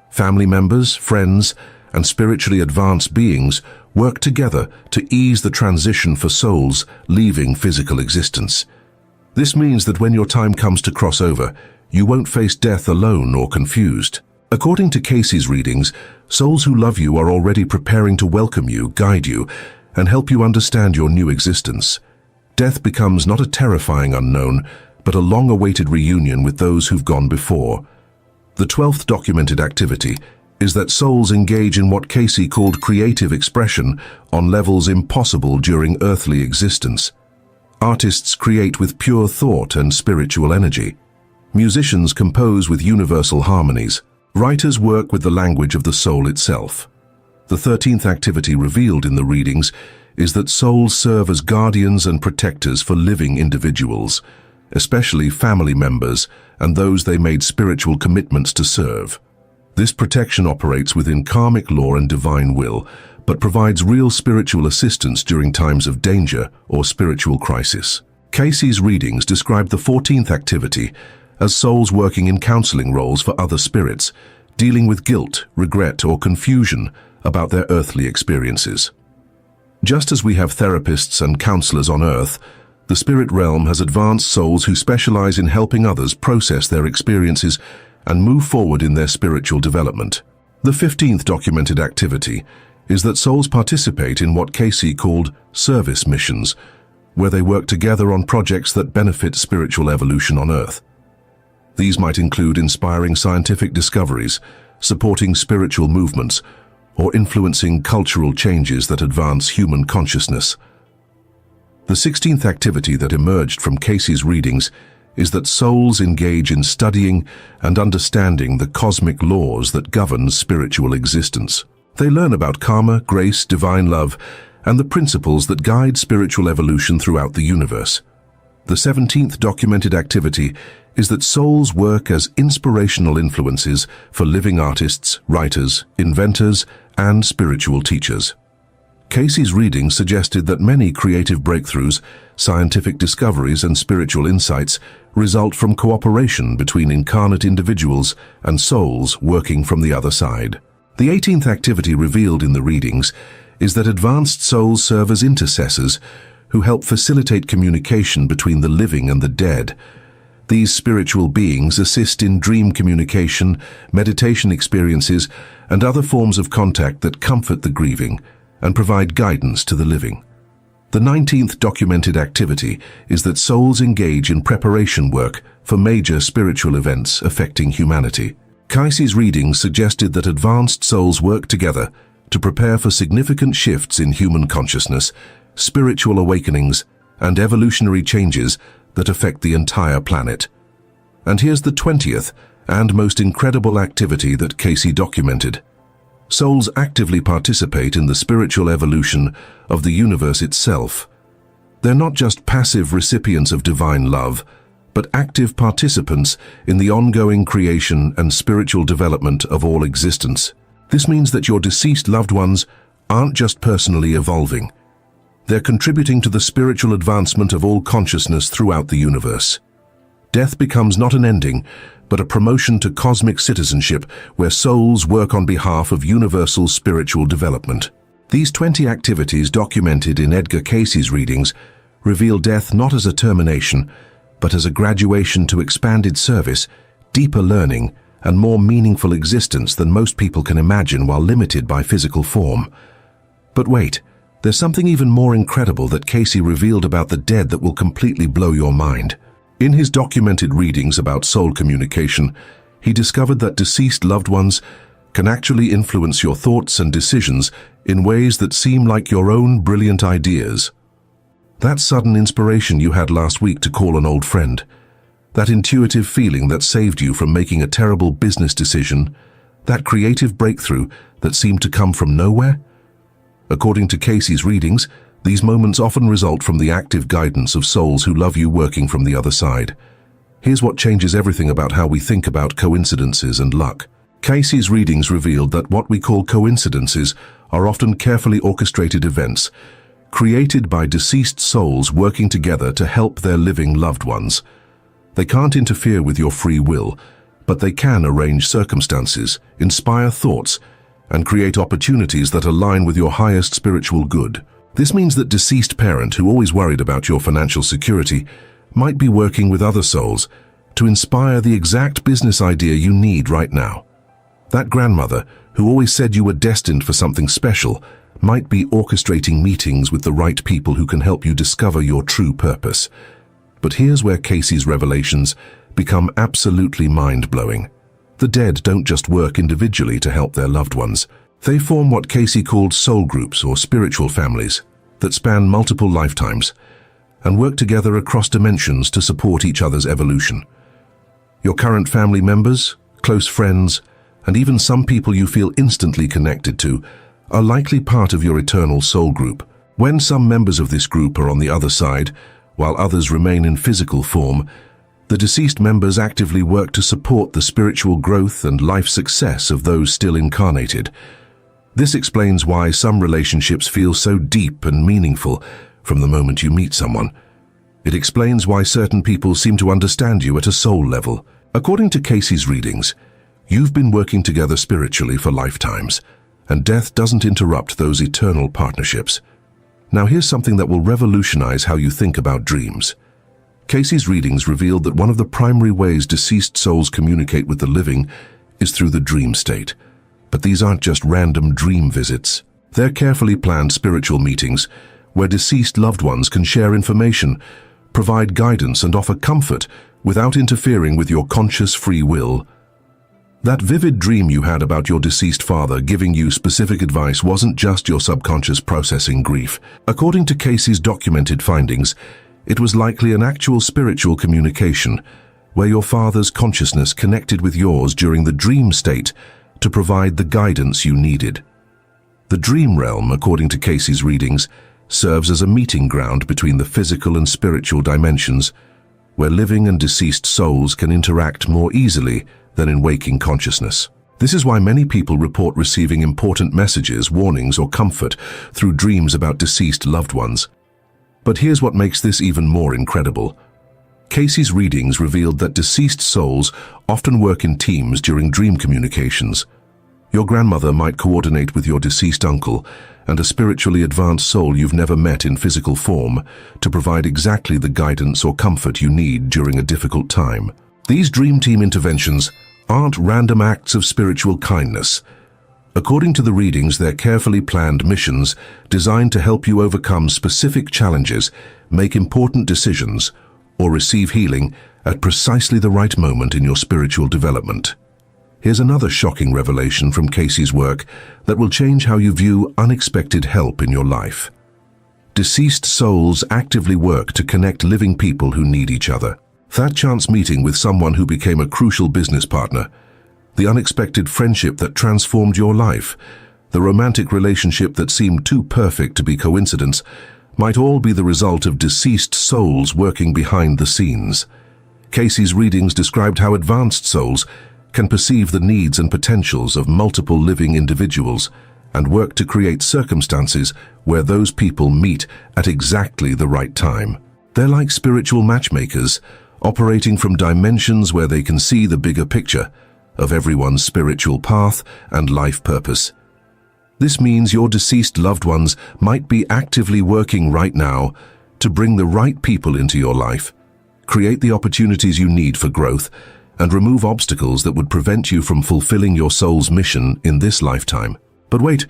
Family members, friends, and spiritually advanced beings work together to ease the transition for souls leaving physical existence. This means that when your time comes to cross over, you won't face death alone or confused. According to Cayce's readings, souls who love you are already preparing to welcome you, guide you, and help you understand your new existence. Death becomes not a terrifying unknown, but a long-awaited reunion with those who've gone before. The 12th documented activity is that souls engage in what Cayce called creative expression on levels impossible during earthly existence. Artists create with pure thought and spiritual energy. Musicians compose with universal harmonies. Writers work with the language of the soul itself. The 13th activity revealed in the readings is that souls serve as guardians and protectors for living individuals, especially family members and those they made spiritual commitments to serve. This protection operates within karmic law and divine will, but provides real spiritual assistance during times of danger or spiritual crisis. Cayce's readings describe the 14th activity as souls working in counseling roles for other spirits, dealing with guilt, regret, or confusion about their earthly experiences. Just as we have therapists and counselors on Earth, the spirit realm has advanced souls who specialize in helping others process their experiences and move forward in their spiritual development. The 15th documented activity is that souls participate in what Cayce called service missions, where they work together on projects that benefit spiritual evolution on Earth. These might include inspiring scientific discoveries, supporting spiritual movements, or influencing cultural changes that advance human consciousness. The 16th activity that emerged from Cayce's readings is that souls engage in studying and understanding the cosmic laws that govern spiritual existence. They learn about karma, grace, divine love, and the principles that guide spiritual evolution throughout the universe. The 17th documented activity is that souls work as inspirational influences for living artists, writers, inventors, and spiritual teachers. Cayce's reading suggested that many creative breakthroughs, scientific discoveries, and spiritual insights result from cooperation between incarnate individuals and souls working from the other side. The 18th activity revealed in the readings is that advanced souls serve as intercessors who help facilitate communication between the living and the dead. These spiritual beings assist in dream communication, meditation experiences, and other forms of contact that comfort the grieving and provide guidance to the living. The 19th documented activity is that souls engage in preparation work for major spiritual events affecting humanity. Cayce's readings suggested that advanced souls work together to prepare for significant shifts in human consciousness, spiritual awakenings, and evolutionary changes that affect the entire planet. And here's the 20th and most incredible activity that Cayce documented. Souls actively participate in the spiritual evolution of the universe itself. They're not just passive recipients of divine love, but active participants in the ongoing creation and spiritual development of all existence. This means that your deceased loved ones aren't just personally evolving. They're contributing to the spiritual advancement of all consciousness throughout the universe. Death becomes not an ending, but a promotion to cosmic citizenship where souls work on behalf of universal spiritual development. These 20 activities documented in Edgar Cayce's readings reveal death not as a termination, but as a graduation to expanded service, deeper learning, and more meaningful existence than most people can imagine while limited by physical form. But wait, there's something even more incredible that Cayce revealed about the dead that will completely blow your mind. In his documented readings about soul communication, he discovered that deceased loved ones can actually influence your thoughts and decisions in ways that seem like your own brilliant ideas. That sudden inspiration you had last week to call an old friend, that intuitive feeling that saved you from making a terrible business decision, that creative breakthrough that seemed to come from nowhere? According to Cayce's readings, these moments often result from the active guidance of souls who love you working from the other side. Here's what changes everything about how we think about coincidences and luck. Cayce's readings revealed that what we call coincidences are often carefully orchestrated events, created by deceased souls working together to help their living loved ones. They can't interfere with your free will, but they can arrange circumstances, inspire thoughts, and create opportunities that align with your highest spiritual good. This means that deceased parent who always worried about your financial security might be working with other souls to inspire the exact business idea you need right now. That grandmother who always said you were destined for something special might be orchestrating meetings with the right people who can help you discover your true purpose. But here's where Cayce's revelations become absolutely mind-blowing. The dead don't just work individually to help their loved ones. They form what Cayce called soul groups or spiritual families that span multiple lifetimes and work together across dimensions to support each other's evolution. Your current family members, close friends, and even some people you feel instantly connected to are likely part of your eternal soul group. When some members of this group are on the other side, while others remain in physical form, the deceased members actively work to support the spiritual growth and life success of those still incarnated. This explains why some relationships feel so deep and meaningful from the moment you meet someone. It explains why certain people seem to understand you at a soul level. According to Cayce's readings, you've been working together spiritually for lifetimes, and death doesn't interrupt those eternal partnerships. Now here's something that will revolutionize how you think about dreams. Cayce's readings revealed that one of the primary ways deceased souls communicate with the living is through the dream state. But these aren't just random dream visits. They're carefully planned spiritual meetings where deceased loved ones can share information, provide guidance, and offer comfort without interfering with your conscious free will. That vivid dream you had about your deceased father giving you specific advice wasn't just your subconscious processing grief. According to Cayce's documented findings, it was likely an actual spiritual communication where your father's consciousness connected with yours during the dream state to provide the guidance you needed. The dream realm, according to Cayce's readings, serves as a meeting ground between the physical and spiritual dimensions, where living and deceased souls can interact more easily than in waking consciousness. This is why many people report receiving important messages, warnings, or comfort through dreams about deceased loved ones. But here's what makes this even more incredible. Cayce's readings revealed that deceased souls often work in teams during dream communications. Your grandmother might coordinate with your deceased uncle and a spiritually advanced soul you've never met in physical form to provide exactly the guidance or comfort you need during a difficult time. These dream team interventions aren't random acts of spiritual kindness. According to the readings, they're carefully planned missions designed to help you overcome specific challenges, make important decisions, or receive healing at precisely the right moment in your spiritual development. Here's another shocking revelation from Cayce's work that will change how you view unexpected help in your life. Deceased souls actively work to connect living people who need each other. That chance meeting with someone who became a crucial business partner, the unexpected friendship that transformed your life, the romantic relationship that seemed too perfect to be coincidence, might all be the result of deceased souls working behind the scenes. Cayce's readings described how advanced souls can perceive the needs and potentials of multiple living individuals and work to create circumstances where those people meet at exactly the right time. They're like spiritual matchmakers, operating from dimensions where they can see the bigger picture of everyone's spiritual path and life purpose. This means your deceased loved ones might be actively working right now to bring the right people into your life, create the opportunities you need for growth, and remove obstacles that would prevent you from fulfilling your soul's mission in this lifetime. But wait,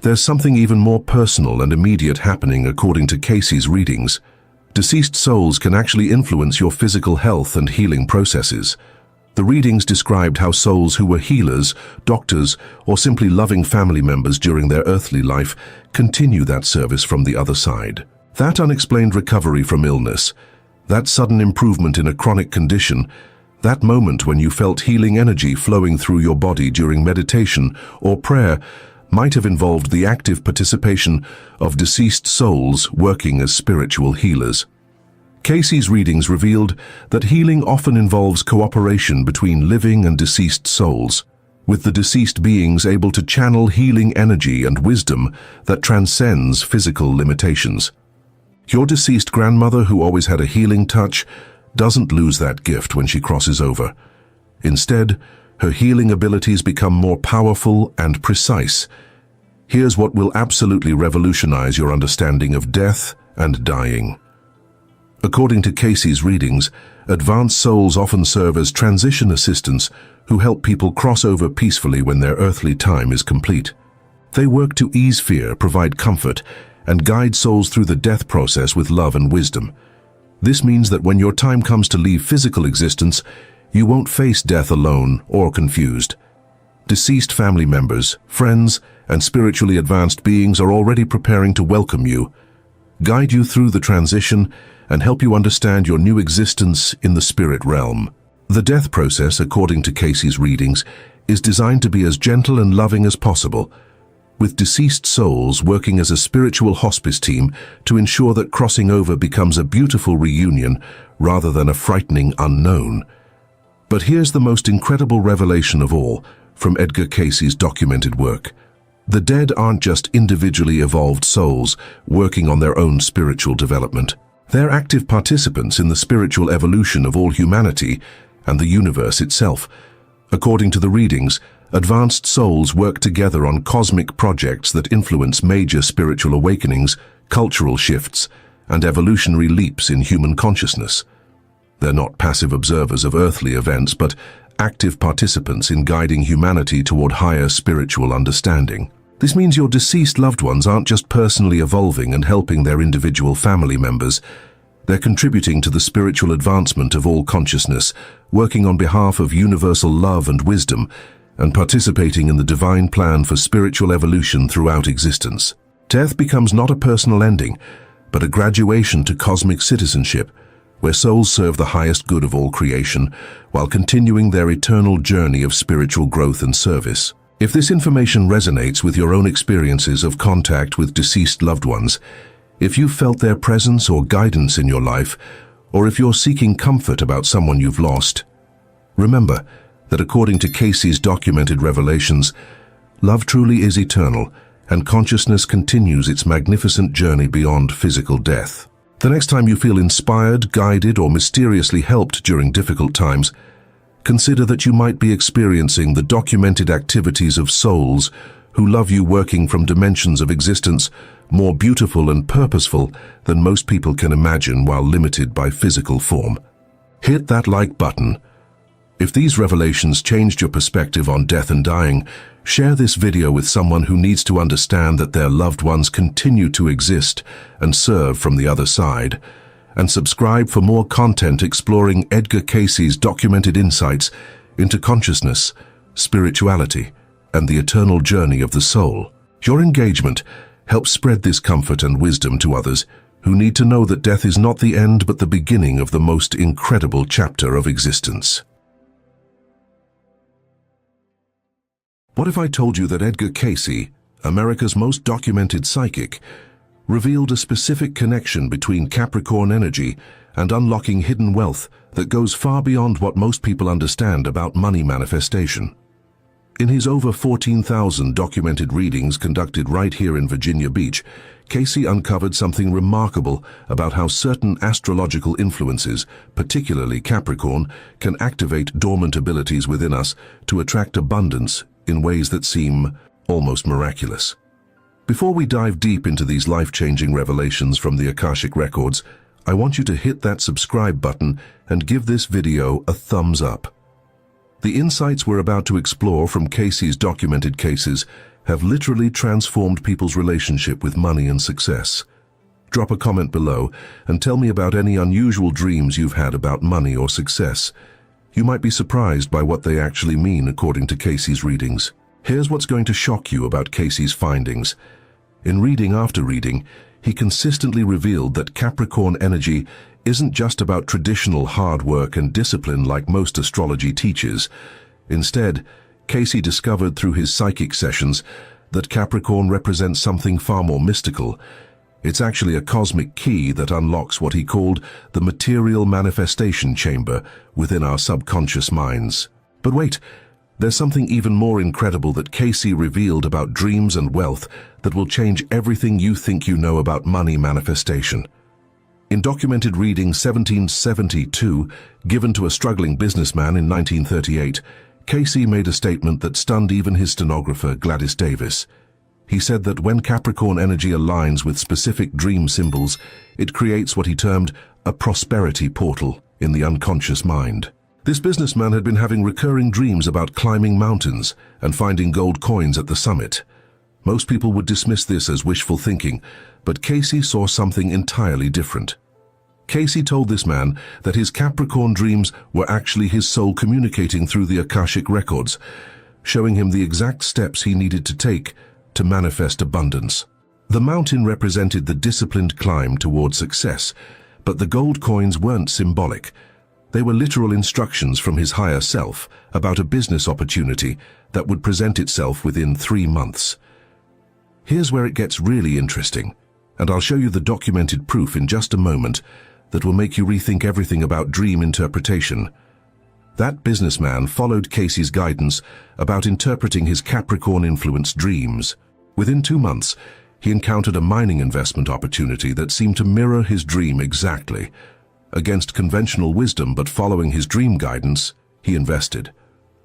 there's something even more personal and immediate happening according to Cayce's readings. Deceased souls can actually influence your physical health and healing processes. The readings described how souls who were healers, doctors, or simply loving family members during their earthly life continue that service from the other side. That unexplained recovery from illness, that sudden improvement in a chronic condition, that moment when you felt healing energy flowing through your body during meditation or prayer might have involved the active participation of deceased souls working as spiritual healers. Cayce's readings revealed that healing often involves cooperation between living and deceased souls, with the deceased beings able to channel healing energy and wisdom that transcends physical limitations. Your deceased grandmother, who always had a healing touch, doesn't lose that gift when she crosses over. Instead, her healing abilities become more powerful and precise. Here's what will absolutely revolutionize your understanding of death and dying. According to Cayce's readings, advanced souls often serve as transition assistants who help people cross over peacefully when their earthly time is complete. They work to ease fear, provide comfort, and guide souls through the death process with love and wisdom. This means that when your time comes to leave physical existence, you won't face death alone or confused. Deceased family members, friends, and spiritually advanced beings are already preparing to welcome you, guide you through the transition, and help you understand your new existence in the spirit realm. The death process, according to Cayce's readings, is designed to be as gentle and loving as possible, with deceased souls working as a spiritual hospice team to ensure that crossing over becomes a beautiful reunion rather than a frightening unknown. But here's the most incredible revelation of all from Edgar Cayce's documented work. The dead aren't just individually evolved souls working on their own spiritual development. They're active participants in the spiritual evolution of all humanity and the universe itself. According to the readings, advanced souls work together on cosmic projects that influence major spiritual awakenings, cultural shifts, and evolutionary leaps in human consciousness. They're not passive observers of earthly events, but active participants in guiding humanity toward higher spiritual understanding. This means your deceased loved ones aren't just personally evolving and helping their individual family members. They're contributing to the spiritual advancement of all consciousness, working on behalf of universal love and wisdom, and participating in the divine plan for spiritual evolution throughout existence. Death becomes not a personal ending, but a graduation to cosmic citizenship, where souls serve the highest good of all creation, while continuing their eternal journey of spiritual growth and service. If this information resonates with your own experiences of contact with deceased loved ones, if you've felt their presence or guidance in your life, or if you're seeking comfort about someone you've lost, remember that according to Cayce's documented revelations, love truly is eternal, and consciousness continues its magnificent journey beyond physical death. The next time you feel inspired, guided, or mysteriously helped during difficult times, consider that you might be experiencing the documented activities of souls who love you, working from dimensions of existence more beautiful and purposeful than most people can imagine while limited by physical form. Hit that like button. If these revelations changed your perspective on death and dying, share this video with someone who needs to understand that their loved ones continue to exist and serve from the other side. And subscribe for more content exploring Edgar Cayce's documented insights into consciousness, spirituality, and the eternal journey of the soul. Your engagement helps spread this comfort and wisdom to others who need to know that death is not the end but the beginning of the most incredible chapter of existence. What if I told you that Edgar Cayce, America's most documented psychic, revealed a specific connection between Capricorn energy and unlocking hidden wealth that goes far beyond what most people understand about money manifestation? In his over 14,000 documented readings conducted right here in Virginia Beach, Cayce uncovered something remarkable about how certain astrological influences, particularly Capricorn, can activate dormant abilities within us to attract abundance in ways that seem almost miraculous. Before we dive deep into these life-changing revelations from the Akashic Records, I want you to hit that subscribe button and give this video a thumbs up. The insights we're about to explore from Cayce's documented cases have literally transformed people's relationship with money and success. Drop a comment below and tell me about any unusual dreams you've had about money or success. You might be surprised by what they actually mean according to Cayce's readings. Here's what's going to shock you about Cayce's findings. In reading after reading, he consistently revealed that Capricorn energy isn't just about traditional hard work and discipline like most astrology teaches. Instead, Cayce discovered through his psychic sessions that Capricorn represents something far more mystical. It's actually a cosmic key that unlocks what he called the material manifestation chamber within our subconscious minds. But wait, there's something even more incredible that Cayce revealed about dreams and wealth that will change everything you think you know about money manifestation. In documented reading 1772, given to a struggling businessman in 1938, Cayce made a statement that stunned even his stenographer, Gladys Davis. He said that when Capricorn energy aligns with specific dream symbols, it creates what he termed a prosperity portal in the unconscious mind. This businessman had been having recurring dreams about climbing mountains and finding gold coins at the summit. Most people would dismiss this as wishful thinking, but Cayce saw something entirely different. Cayce told this man that his Capricorn dreams were actually his soul communicating through the Akashic Records, showing him the exact steps he needed to take to manifest abundance. The mountain represented the disciplined climb toward success, but the gold coins weren't symbolic. They were literal instructions from his higher self about a business opportunity that would present itself within 3 months. Here's where it gets really interesting, and I'll show you the documented proof in just a moment that will make you rethink everything about dream interpretation. That businessman followed Cayce's guidance about interpreting his Capricorn-influenced dreams. Within 2 months, he encountered a mining investment opportunity that seemed to mirror his dream exactly. Against conventional wisdom but following his dream guidance, he invested.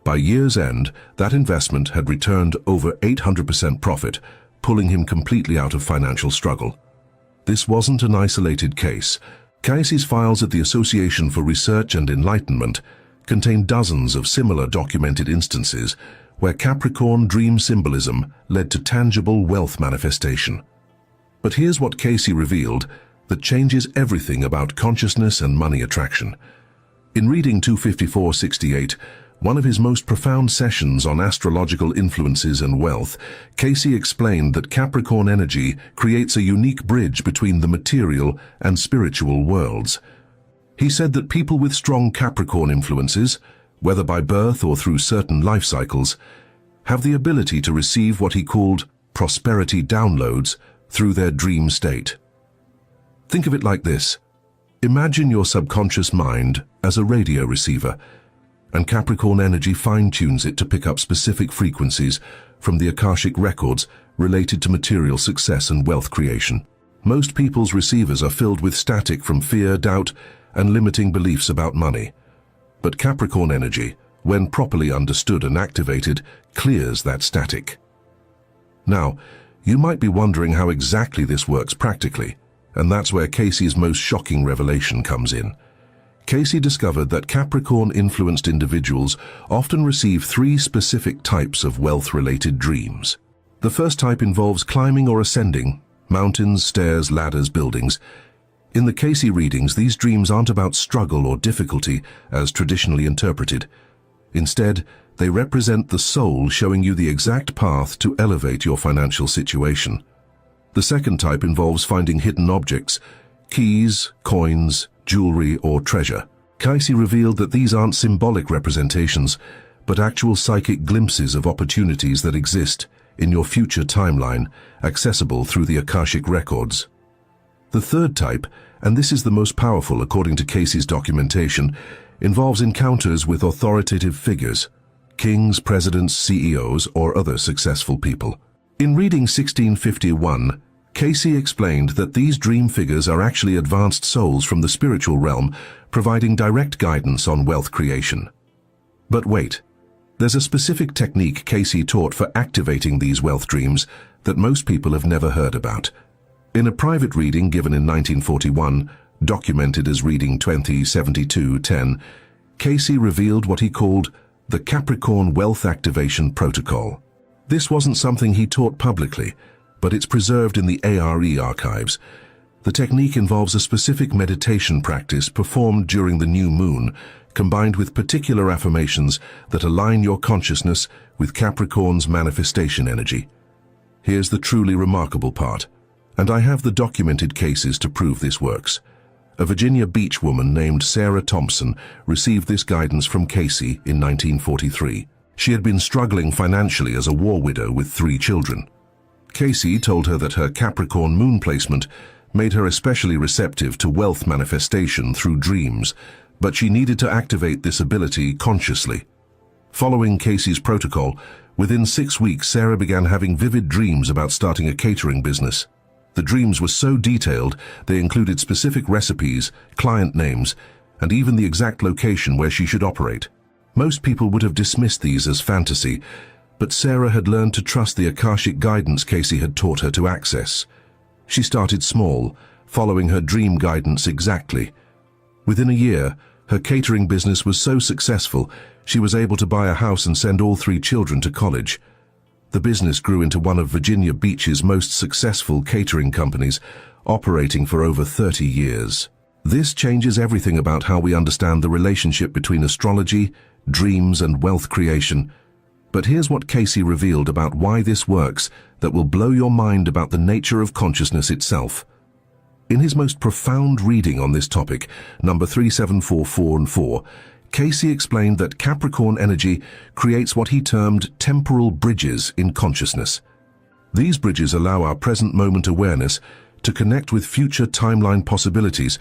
By year's end, that investment had returned over 800% profit, pulling him completely out of financial struggle. This wasn't an isolated case. Cayce's files at the Association for Research and Enlightenment contain dozens of similar documented instances where Capricorn dream symbolism led to tangible wealth manifestation. But here's what Cayce revealed that changes everything about consciousness and money attraction. In reading 25468, one of his most profound sessions on astrological influences and wealth, Cayce explained that Capricorn energy creates a unique bridge between the material and spiritual worlds. He said that people with strong Capricorn influences, whether by birth or through certain life cycles, have the ability to receive what he called prosperity downloads through their dream state. Think of it like this. Imagine your subconscious mind as a radio receiver, and Capricorn energy fine-tunes it to pick up specific frequencies from the Akashic Records related to material success and wealth creation. Most people's receivers are filled with static from fear, doubt, and limiting beliefs about money. But Capricorn energy, when properly understood and activated, clears that static. Now, you might be wondering how exactly this works practically, and that's where Cayce's most shocking revelation comes in. Cayce discovered that Capricorn-influenced individuals often receive 3 specific types of wealth-related dreams. The first type involves climbing or ascending, mountains, stairs, ladders, buildings. In the Cayce readings, these dreams aren't about struggle or difficulty as traditionally interpreted. Instead, they represent the soul showing you the exact path to elevate your financial situation. The second type involves finding hidden objects, keys, coins, jewelry, or treasure. Cayce revealed that these aren't symbolic representations, but actual psychic glimpses of opportunities that exist in your future timeline, accessible through the Akashic Records. The third type, and this is the most powerful according to Cayce's documentation, involves encounters with authoritative figures, kings, presidents, CEOs, or other successful people. In reading 1651, Cayce explained that these dream figures are actually advanced souls from the spiritual realm, providing direct guidance on wealth creation. But wait, There's a specific technique Cayce taught for activating these wealth dreams that most people have never heard about. In a private reading given in 1941, documented as reading 207210, Cayce revealed what he called the Capricorn Wealth Activation Protocol. This wasn't something he taught publicly, but it's preserved in the ARE archives. The technique involves a specific meditation practice performed during the new moon, combined with particular affirmations that align your consciousness with Capricorn's manifestation energy. Here's the truly remarkable part, and I have the documented cases to prove this works. A Virginia Beach woman named Sarah Thompson received this guidance from Cayce in 1943. She had been struggling financially as a war widow with 3 children. Cayce told her that her Capricorn moon placement made her especially receptive to wealth manifestation through dreams, but she needed to activate this ability consciously. Following Cayce's protocol, within 6 weeks Sarah began having vivid dreams about starting a catering business. The dreams were so detailed, they included specific recipes, client names, and even the exact location where she should operate. Most people would have dismissed these as fantasy, but Sarah had learned to trust the Akashic guidance Cayce had taught her to access. She started small, following her dream guidance exactly. Within a year, her catering business was so successful, she was able to buy a house and send all 3 children to college. The business grew into one of Virginia Beach's most successful catering companies, operating for over 30 years. This changes everything about how we understand the relationship between astrology, dreams, and wealth creation. But here's what Cayce revealed about why this works that will blow your mind about the nature of consciousness itself. In his most profound reading on this topic, number 3744-4, Cayce explained that Capricorn energy creates what he termed temporal bridges in consciousness. These bridges allow our present moment awareness to connect with future timeline possibilities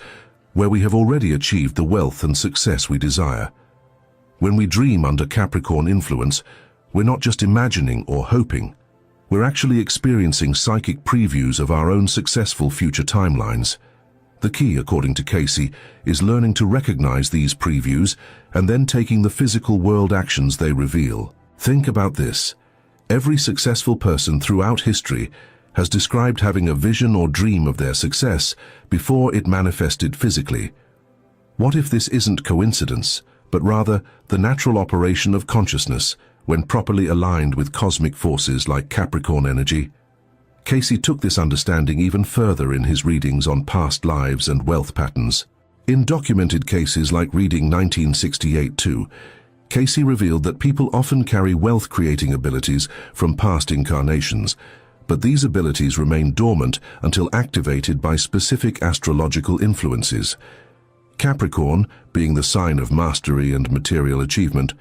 where we have already achieved the wealth and success we desire. When we dream under Capricorn influence, we're not just imagining or hoping. We're actually experiencing psychic previews of our own successful future timelines. The key, according to Cayce, is learning to recognize these previews and then taking the physical world actions they reveal. Think about this. Every successful person throughout history has described having a vision or dream of their success before it manifested physically. What if this isn't coincidence, but rather the natural operation of consciousness when properly aligned with cosmic forces like Capricorn energy? Cayce took this understanding even further in his readings on past lives and wealth patterns. In documented cases like reading 1968-2, Cayce revealed that people often carry wealth-creating abilities from past incarnations, but these abilities remain dormant until activated by specific astrological influences. Capricorn, being the sign of mastery and material achievement,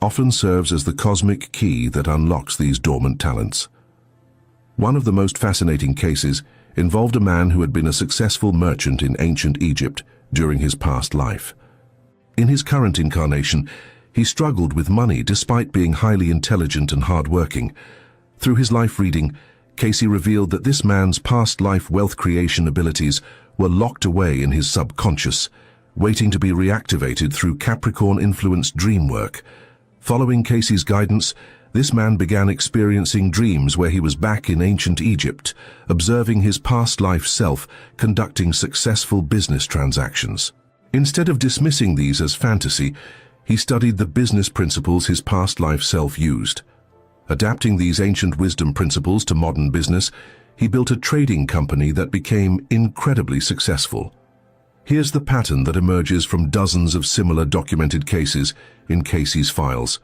often serves as the cosmic key that unlocks these dormant talents. One of the most fascinating cases involved a man who had been a successful merchant in ancient Egypt during his past life. In his current incarnation, he struggled with money despite being highly intelligent and hardworking. Through his life reading, Cayce revealed that this man's past life wealth creation abilities were locked away in his subconscious, waiting to be reactivated through Capricorn-influenced dream work. Following Cayce's guidance, this man began experiencing dreams where he was back in ancient Egypt, observing his past life self conducting successful business transactions. Instead of dismissing these as fantasy, he studied the business principles his past life self used. Adapting these ancient wisdom principles to modern business, he built a trading company that became incredibly successful. Here's the pattern that emerges from dozens of similar documented cases in Cayce's files.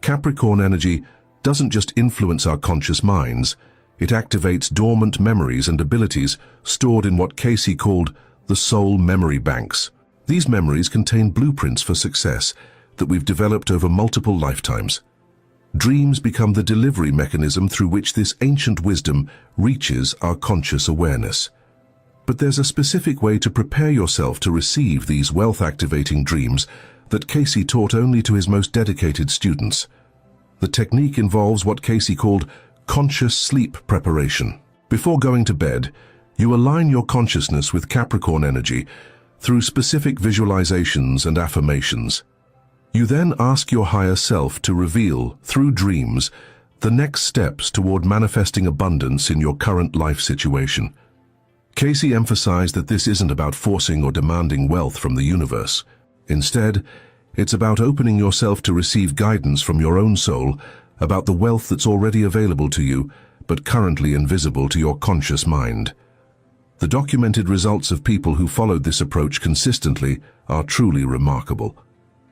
Capricorn energy doesn't just influence our conscious minds, it activates dormant memories and abilities stored in what Cayce called the soul memory banks. These memories contain blueprints for success that we've developed over multiple lifetimes. Dreams become the delivery mechanism through which this ancient wisdom reaches our conscious awareness. But there's a specific way to prepare yourself to receive these wealth-activating dreams that Cayce taught only to his most dedicated students. The technique involves what Cayce called conscious sleep preparation. Before going to bed, you align your consciousness with Capricorn energy through specific visualizations and affirmations. You then ask your higher self to reveal, through dreams, the next steps toward manifesting abundance in your current life situation. Cayce emphasized that this isn't about forcing or demanding wealth from the universe. Instead, it's about opening yourself to receive guidance from your own soul about the wealth that's already available to you, but currently invisible to your conscious mind. The documented results of people who followed this approach consistently are truly remarkable.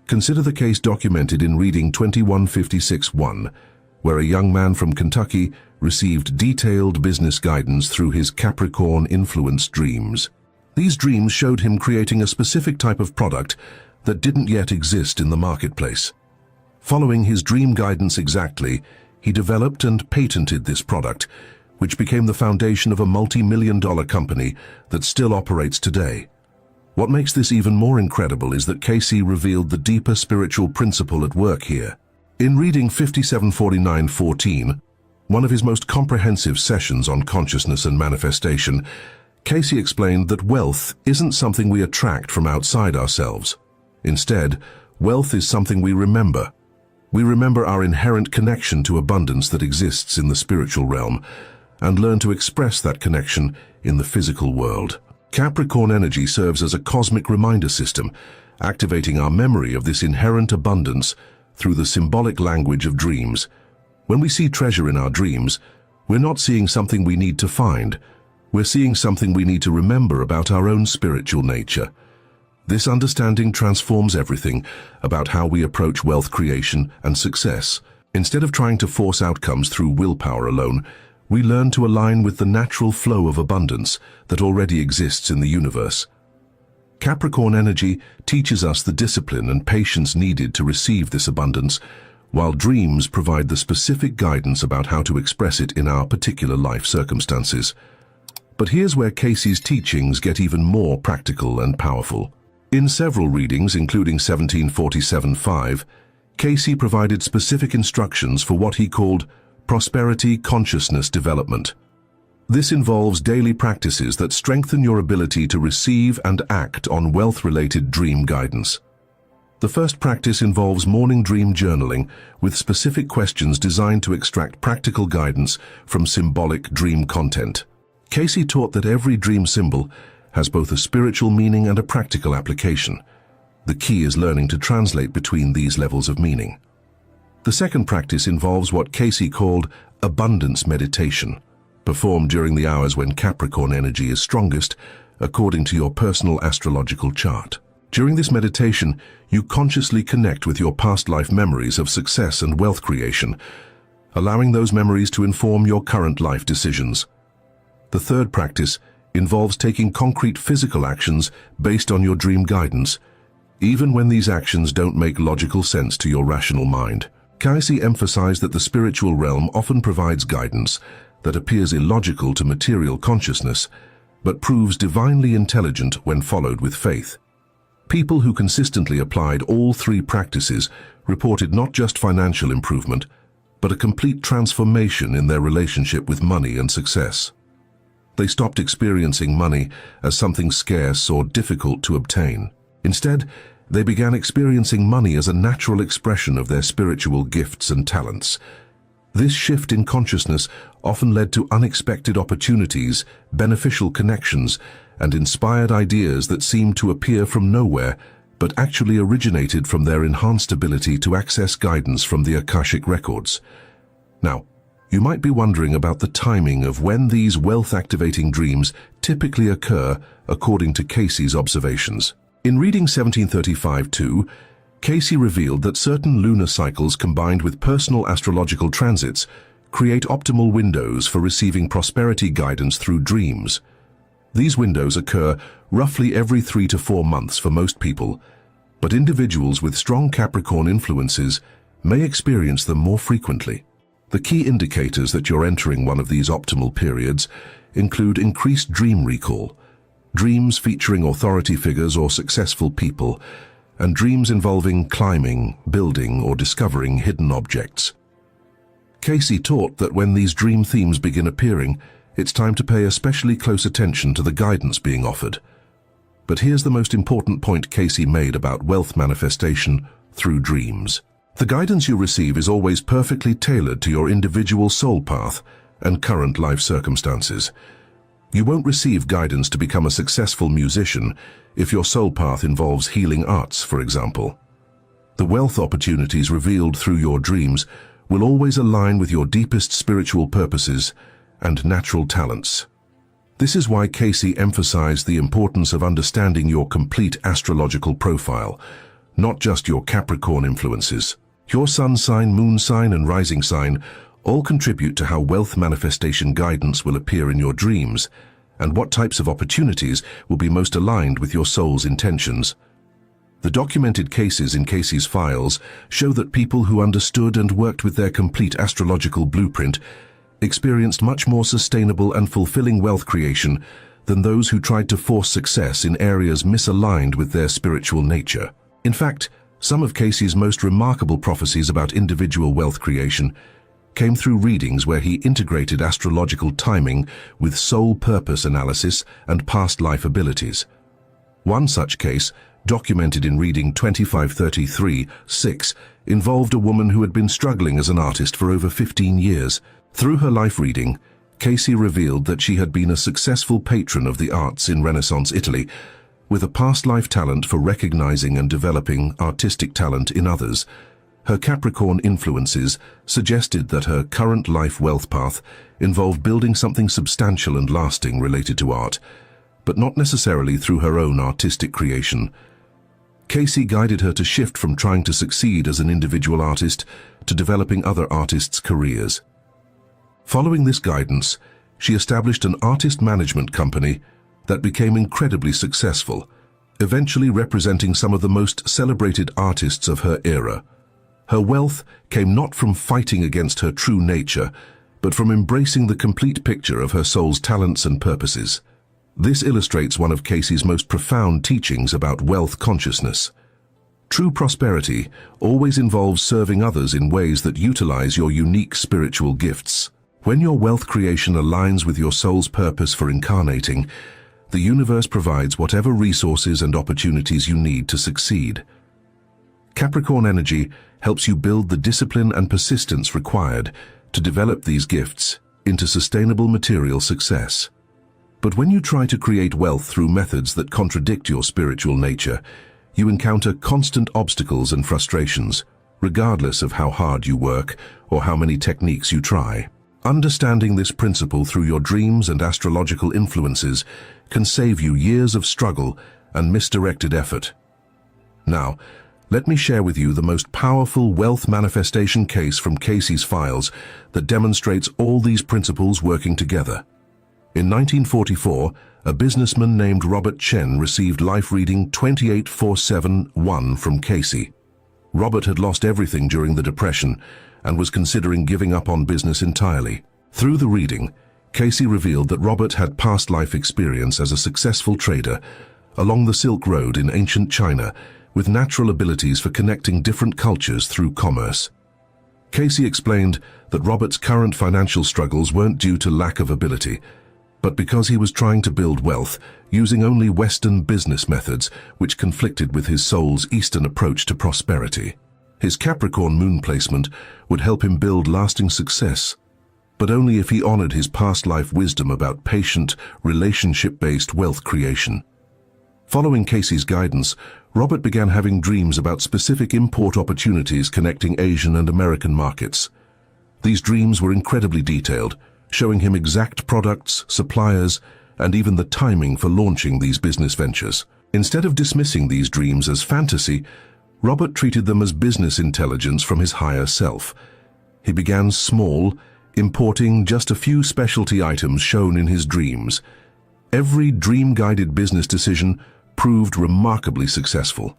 Consider the case documented in Reading 2156-1, where a young man from Kentucky received detailed business guidance through his Capricorn-influenced dreams. These dreams showed him creating a specific type of product that didn't yet exist in the marketplace. Following his dream guidance exactly, he developed and patented this product, which became the foundation of a multi-million-dollar company that still operates today. What makes this even more incredible is that Cayce revealed the deeper spiritual principle at work here. In Reading 5749-14, one of his most comprehensive sessions on consciousness and manifestation, Cayce explained that wealth isn't something we attract from outside ourselves. Instead, wealth is something we remember. We remember our inherent connection to abundance that exists in the spiritual realm, and learn to express that connection in the physical world. Capricorn energy serves as a cosmic reminder system, activating our memory of this inherent abundance through the symbolic language of dreams. When we see treasure in our dreams, we're not seeing something we need to find. We're seeing something we need to remember about our own spiritual nature. This understanding transforms everything about how we approach wealth creation and success. Instead of trying to force outcomes through willpower alone, we learn to align with the natural flow of abundance that already exists in the universe. Capricorn energy teaches us the discipline and patience needed to receive this abundance, while dreams provide the specific guidance about how to express it in our particular life circumstances. But here's where Cayce's teachings get even more practical and powerful. In several readings, including 1747-5, Cayce provided specific instructions for what he called prosperity consciousness development. This involves daily practices that strengthen your ability to receive and act on wealth-related dream guidance. The first practice involves morning dream journaling with specific questions designed to extract practical guidance from symbolic dream content. Cayce taught that every dream symbol has both a spiritual meaning and a practical application. The key is learning to translate between these levels of meaning. The second practice involves what Cayce called abundance meditation, performed during the hours when Capricorn energy is strongest, according to your personal astrological chart. During this meditation, you consciously connect with your past life memories of success and wealth creation, allowing those memories to inform your current life decisions. The third practice involves taking concrete physical actions based on your dream guidance, even when these actions don't make logical sense to your rational mind. Cayce emphasized that the spiritual realm often provides guidance that appears illogical to material consciousness, but proves divinely intelligent when followed with faith. People who consistently applied all three practices reported not just financial improvement, but a complete transformation in their relationship with money and success. They stopped experiencing money as something scarce or difficult to obtain. Instead, they began experiencing money as a natural expression of their spiritual gifts and talents. This shift in consciousness often led to unexpected opportunities, beneficial connections, and inspired ideas that seemed to appear from nowhere, but actually originated from their enhanced ability to access guidance from the Akashic records. Now, you might be wondering about the timing of when these wealth-activating dreams typically occur according to Cayce's observations. In Reading 1735-2, Cayce revealed that certain lunar cycles combined with personal astrological transits create optimal windows for receiving prosperity guidance through dreams. These windows occur roughly every 3 to 4 months for most people, but individuals with strong Capricorn influences may experience them more frequently. The key indicators that you're entering one of these optimal periods include increased dream recall, dreams featuring authority figures or successful people, and dreams involving climbing, building, or discovering hidden objects. Cayce taught that when these dream themes begin appearing, it's time to pay especially close attention to the guidance being offered. But here's the most important point Cayce made about wealth manifestation through dreams. The guidance you receive is always perfectly tailored to your individual soul path and current life circumstances. You won't receive guidance to become a successful musician if your soul path involves healing arts, for example. The wealth opportunities revealed through your dreams will always align with your deepest spiritual purposes and natural talents. This is why Cayce emphasized the importance of understanding your complete astrological profile, not just your Capricorn influences. Your sun sign, moon sign, and rising sign all contribute to how wealth manifestation guidance will appear in your dreams and what types of opportunities will be most aligned with your soul's intentions. The documented cases in Cayce's files show that people who understood and worked with their complete astrological blueprint experienced much more sustainable and fulfilling wealth creation than those who tried to force success in areas misaligned with their spiritual nature. In fact, some of Cayce's most remarkable prophecies about individual wealth creation came through readings where he integrated astrological timing with soul purpose analysis and past life abilities. One such case, documented in reading 2533-6, involved a woman who had been struggling as an artist for over 15 years. Through her life reading, Cayce revealed that she had been a successful patron of the arts in Renaissance Italy, with a past life talent for recognizing and developing artistic talent in others. Her Capricorn influences suggested that her current life wealth path involved building something substantial and lasting related to art, but not necessarily through her own artistic creation. Cayce guided her to shift from trying to succeed as an individual artist to developing other artists' careers. Following this guidance, she established an artist management company that became incredibly successful, eventually representing some of the most celebrated artists of her era. Her wealth came not from fighting against her true nature, but from embracing the complete picture of her soul's talents and purposes. This illustrates one of Cayce's most profound teachings about wealth consciousness. True prosperity always involves serving others in ways that utilize your unique spiritual gifts. When your wealth creation aligns with your soul's purpose for incarnating, the universe provides whatever resources and opportunities you need to succeed. Capricorn energy helps you build the discipline and persistence required to develop these gifts into sustainable material success. But when you try to create wealth through methods that contradict your spiritual nature, you encounter constant obstacles and frustrations, regardless of how hard you work or how many techniques you try. Understanding this principle through your dreams and astrological influences can save you years of struggle and misdirected effort. Now, let me share with you the most powerful wealth manifestation case from Cayce's files that demonstrates all these principles working together. In 1944, a businessman named Robert Chen received life reading 28471 from Cayce. Robert had lost everything during the Depression and was considering giving up on business entirely. Through the reading, Cayce revealed that Robert had past life experience as a successful trader along the Silk Road in ancient China, with natural abilities for connecting different cultures through commerce. Cayce explained that Robert's current financial struggles weren't due to lack of ability, but because he was trying to build wealth using only Western business methods which conflicted with his soul's Eastern approach to prosperity. His Capricorn moon placement would help him build lasting success, but only if he honored his past life wisdom about patient, relationship-based wealth creation. Following Cayce's guidance, Robert began having dreams about specific import opportunities connecting Asian and American markets. These dreams were incredibly detailed, showing him exact products, suppliers, and even the timing for launching these business ventures. Instead of dismissing these dreams as fantasy, Robert treated them as business intelligence from his higher self. He began small, importing just a few specialty items shown in his dreams. Every dream-guided business decision proved remarkably successful.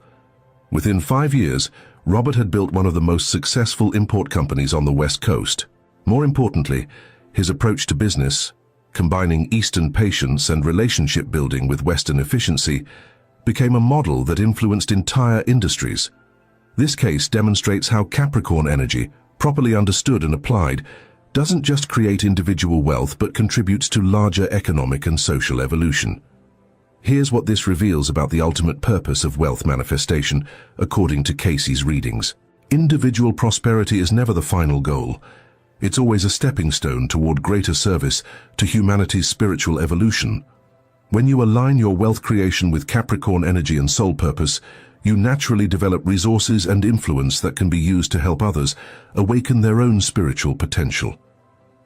Within 5 years, Robert had built one of the most successful import companies on the West Coast. More importantly, his approach to business, combining Eastern patience and relationship building with Western efficiency, became a model that influenced entire industries. This case demonstrates how Capricorn energy, properly understood and applied, doesn't just create individual wealth but contributes to larger economic and social evolution. Here's what this reveals about the ultimate purpose of wealth manifestation, according to Cayce's readings. Individual prosperity is never the final goal. It's always a stepping stone toward greater service to humanity's spiritual evolution. When you align your wealth creation with Capricorn energy and soul purpose, you naturally develop resources and influence that can be used to help others awaken their own spiritual potential.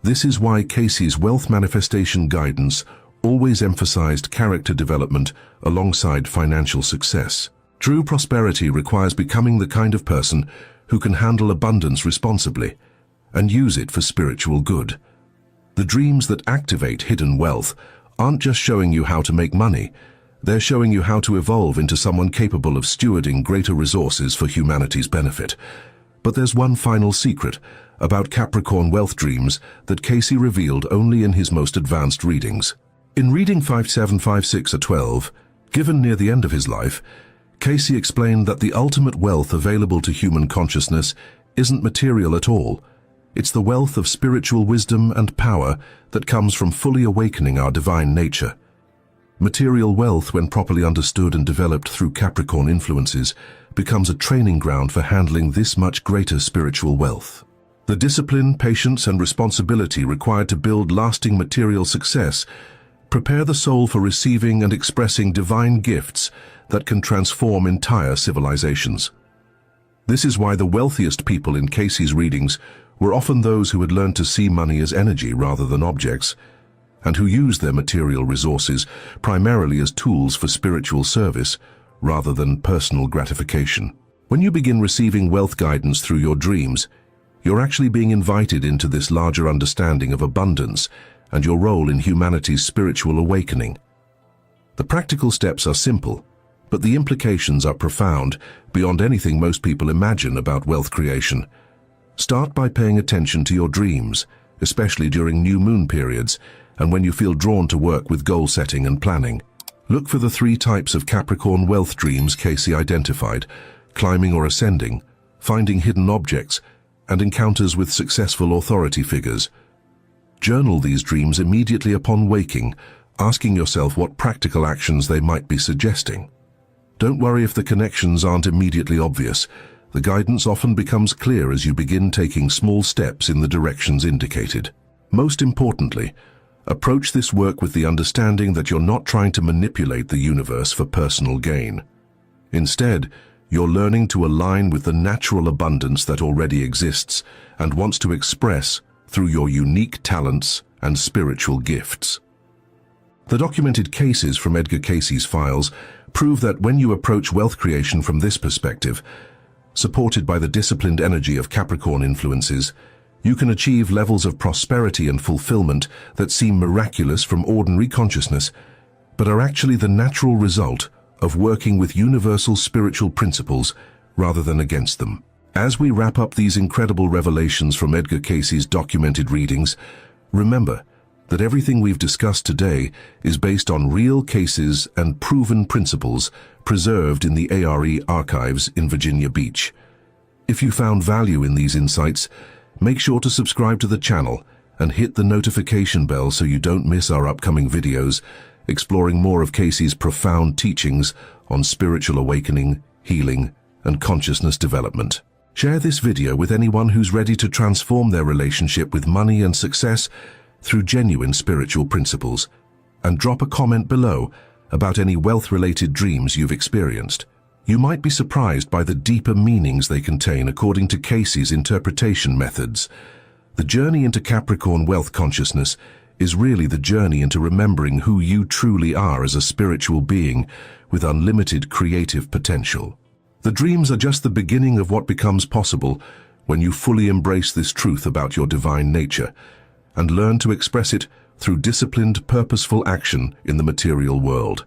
This is why Cayce's wealth manifestation guidance always emphasized character development alongside financial success. True prosperity requires becoming the kind of person who can handle abundance responsibly and use it for spiritual good. The dreams that activate hidden wealth aren't just showing you how to make money, they're showing you how to evolve into someone capable of stewarding greater resources for humanity's benefit. But there's one final secret about Capricorn wealth dreams that Cayce revealed only in his most advanced readings. In reading 5756/12, given near the end of his life, Cayce explained that the ultimate wealth available to human consciousness isn't material at all. It's the wealth of spiritual wisdom and power that comes from fully awakening our divine nature. Material wealth, when properly understood and developed through Capricorn influences, becomes a training ground for handling this much greater spiritual wealth. The discipline, patience, and responsibility required to build lasting material success prepare the soul for receiving and expressing divine gifts that can transform entire civilizations. This is why the wealthiest people in Cayce's readings were often those who had learned to see money as energy rather than objects, and who used their material resources primarily as tools for spiritual service rather than personal gratification. When you begin receiving wealth guidance through your dreams, you're actually being invited into this larger understanding of abundance and your role in humanity's spiritual awakening. The practical steps are simple, but the implications are profound beyond anything most people imagine about wealth creation. Start by paying attention to your dreams, especially during new moon periods and when you feel drawn to work with goal setting and planning. Look for the 3 types of Capricorn wealth dreams Cayce identified: climbing or ascending, finding hidden objects, and encounters with successful authority figures. Journal these dreams immediately upon waking, asking yourself what practical actions they might be suggesting. Don't worry if the connections aren't immediately obvious. The guidance often becomes clear as you begin taking small steps in the directions indicated. Most importantly, approach this work with the understanding that you're not trying to manipulate the universe for personal gain. Instead, you're learning to align with the natural abundance that already exists and wants to express through your unique talents and spiritual gifts. The documented cases from Edgar Cayce's files prove that when you approach wealth creation from this perspective, supported by the disciplined energy of Capricorn influences, you can achieve levels of prosperity and fulfillment that seem miraculous from ordinary consciousness, but are actually the natural result of working with universal spiritual principles rather than against them. As we wrap up these incredible revelations from Edgar Cayce's documented readings, remember that everything we've discussed today is based on real cases and proven principles preserved in the ARE archives in Virginia Beach. If you found value in these insights, make sure to subscribe to the channel and hit the notification bell so you don't miss our upcoming videos exploring more of Cayce's profound teachings on spiritual awakening, healing, and consciousness development. Share this video with anyone who's ready to transform their relationship with money and success through genuine spiritual principles, and drop a comment below about any wealth-related dreams you've experienced. You might be surprised by the deeper meanings they contain according to Cayce's interpretation methods. The journey into Capricorn wealth consciousness is really the journey into remembering who you truly are as a spiritual being with unlimited creative potential. The dreams are just the beginning of what becomes possible when you fully embrace this truth about your divine nature and learn to express it through disciplined, purposeful action in the material world.